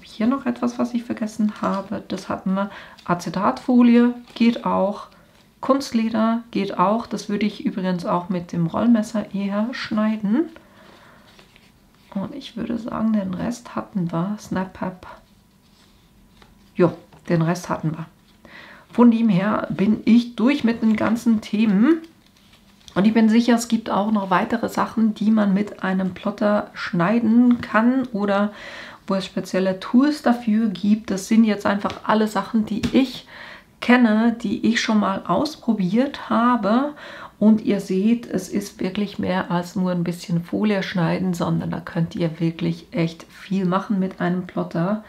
A: ich hier noch etwas, was ich vergessen habe? Das hatten wir. Acetatfolie geht auch. Kunstleder geht auch. Das würde ich übrigens auch mit dem Rollmesser eher schneiden. Und ich würde sagen, den Rest hatten wir. Snap-Pap. Jo, den Rest hatten wir. Von dem her bin ich durch mit den ganzen Themen. Und ich bin sicher, es gibt auch noch weitere Sachen, die man mit einem Plotter schneiden kann oder wo es spezielle Tools dafür gibt. Das sind jetzt einfach alle Sachen, die ich kenne, die ich schon mal ausprobiert habe. Und ihr seht, es ist wirklich mehr als nur ein bisschen Folie schneiden, sondern da könnt ihr wirklich echt viel machen mit einem Plotter.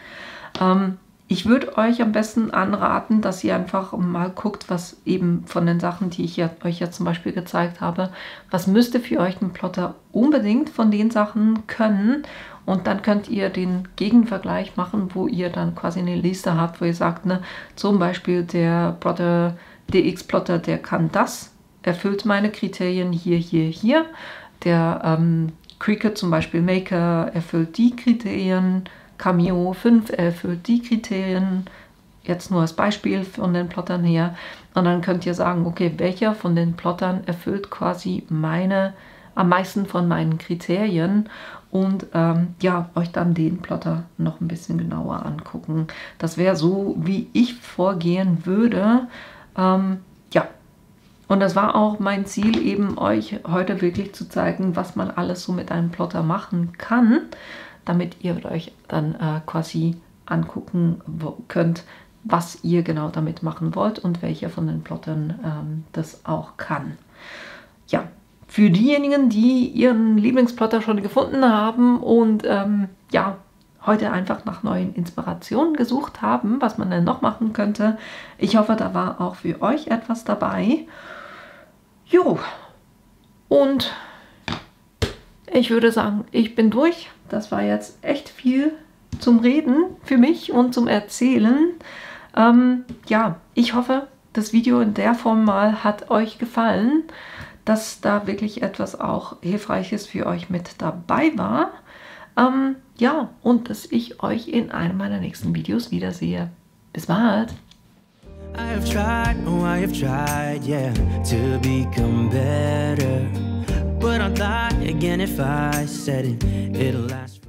A: Ich würde euch am besten anraten, dass ihr einfach mal guckt, was eben von den Sachen, die ich euch jetzt zum Beispiel gezeigt habe, was müsste für euch ein Plotter unbedingt von den Sachen können. Und dann könnt ihr den Gegenvergleich machen, wo ihr dann quasi eine Liste habt, wo ihr sagt, ne, zum Beispiel der Brother DX Plotter, der kann das, erfüllt meine Kriterien hier, hier, hier. Der Cricut zum Beispiel Maker erfüllt die Kriterien, Cameo 5 erfüllt die Kriterien, jetzt nur als Beispiel von den Plottern her. Und dann könnt ihr sagen, okay, welcher von den Plottern erfüllt quasi am meisten von meinen Kriterien und ja, euch dann den Plotter noch ein bisschen genauer angucken. Das wäre so, wie ich vorgehen würde. Ja, und das war auch mein Ziel, eben euch heute wirklich zu zeigen, was man alles so mit einem Plotter machen kann, damit ihr euch dann quasi angucken könnt, was ihr genau damit machen wollt und welcher von den Plottern das auch kann. Ja, für diejenigen, die ihren Lieblingsplotter schon gefunden haben und ja, heute einfach nach neuen Inspirationen gesucht haben, was man denn noch machen könnte. Ich hoffe, da war auch für euch etwas dabei. Jo, und ich würde sagen, ich bin durch. Das war jetzt echt viel zum Reden für mich und zum Erzählen. Ja, ich hoffe, das Video in der Form mal hat euch gefallen, dass da wirklich etwas auch Hilfreiches für euch mit dabei war. Ja, und dass ich euch in einem meiner nächsten Videos wiedersehe. Bis bald!
B: I have tried, yeah, to become better. But I'd lie again if I said it, it'll last.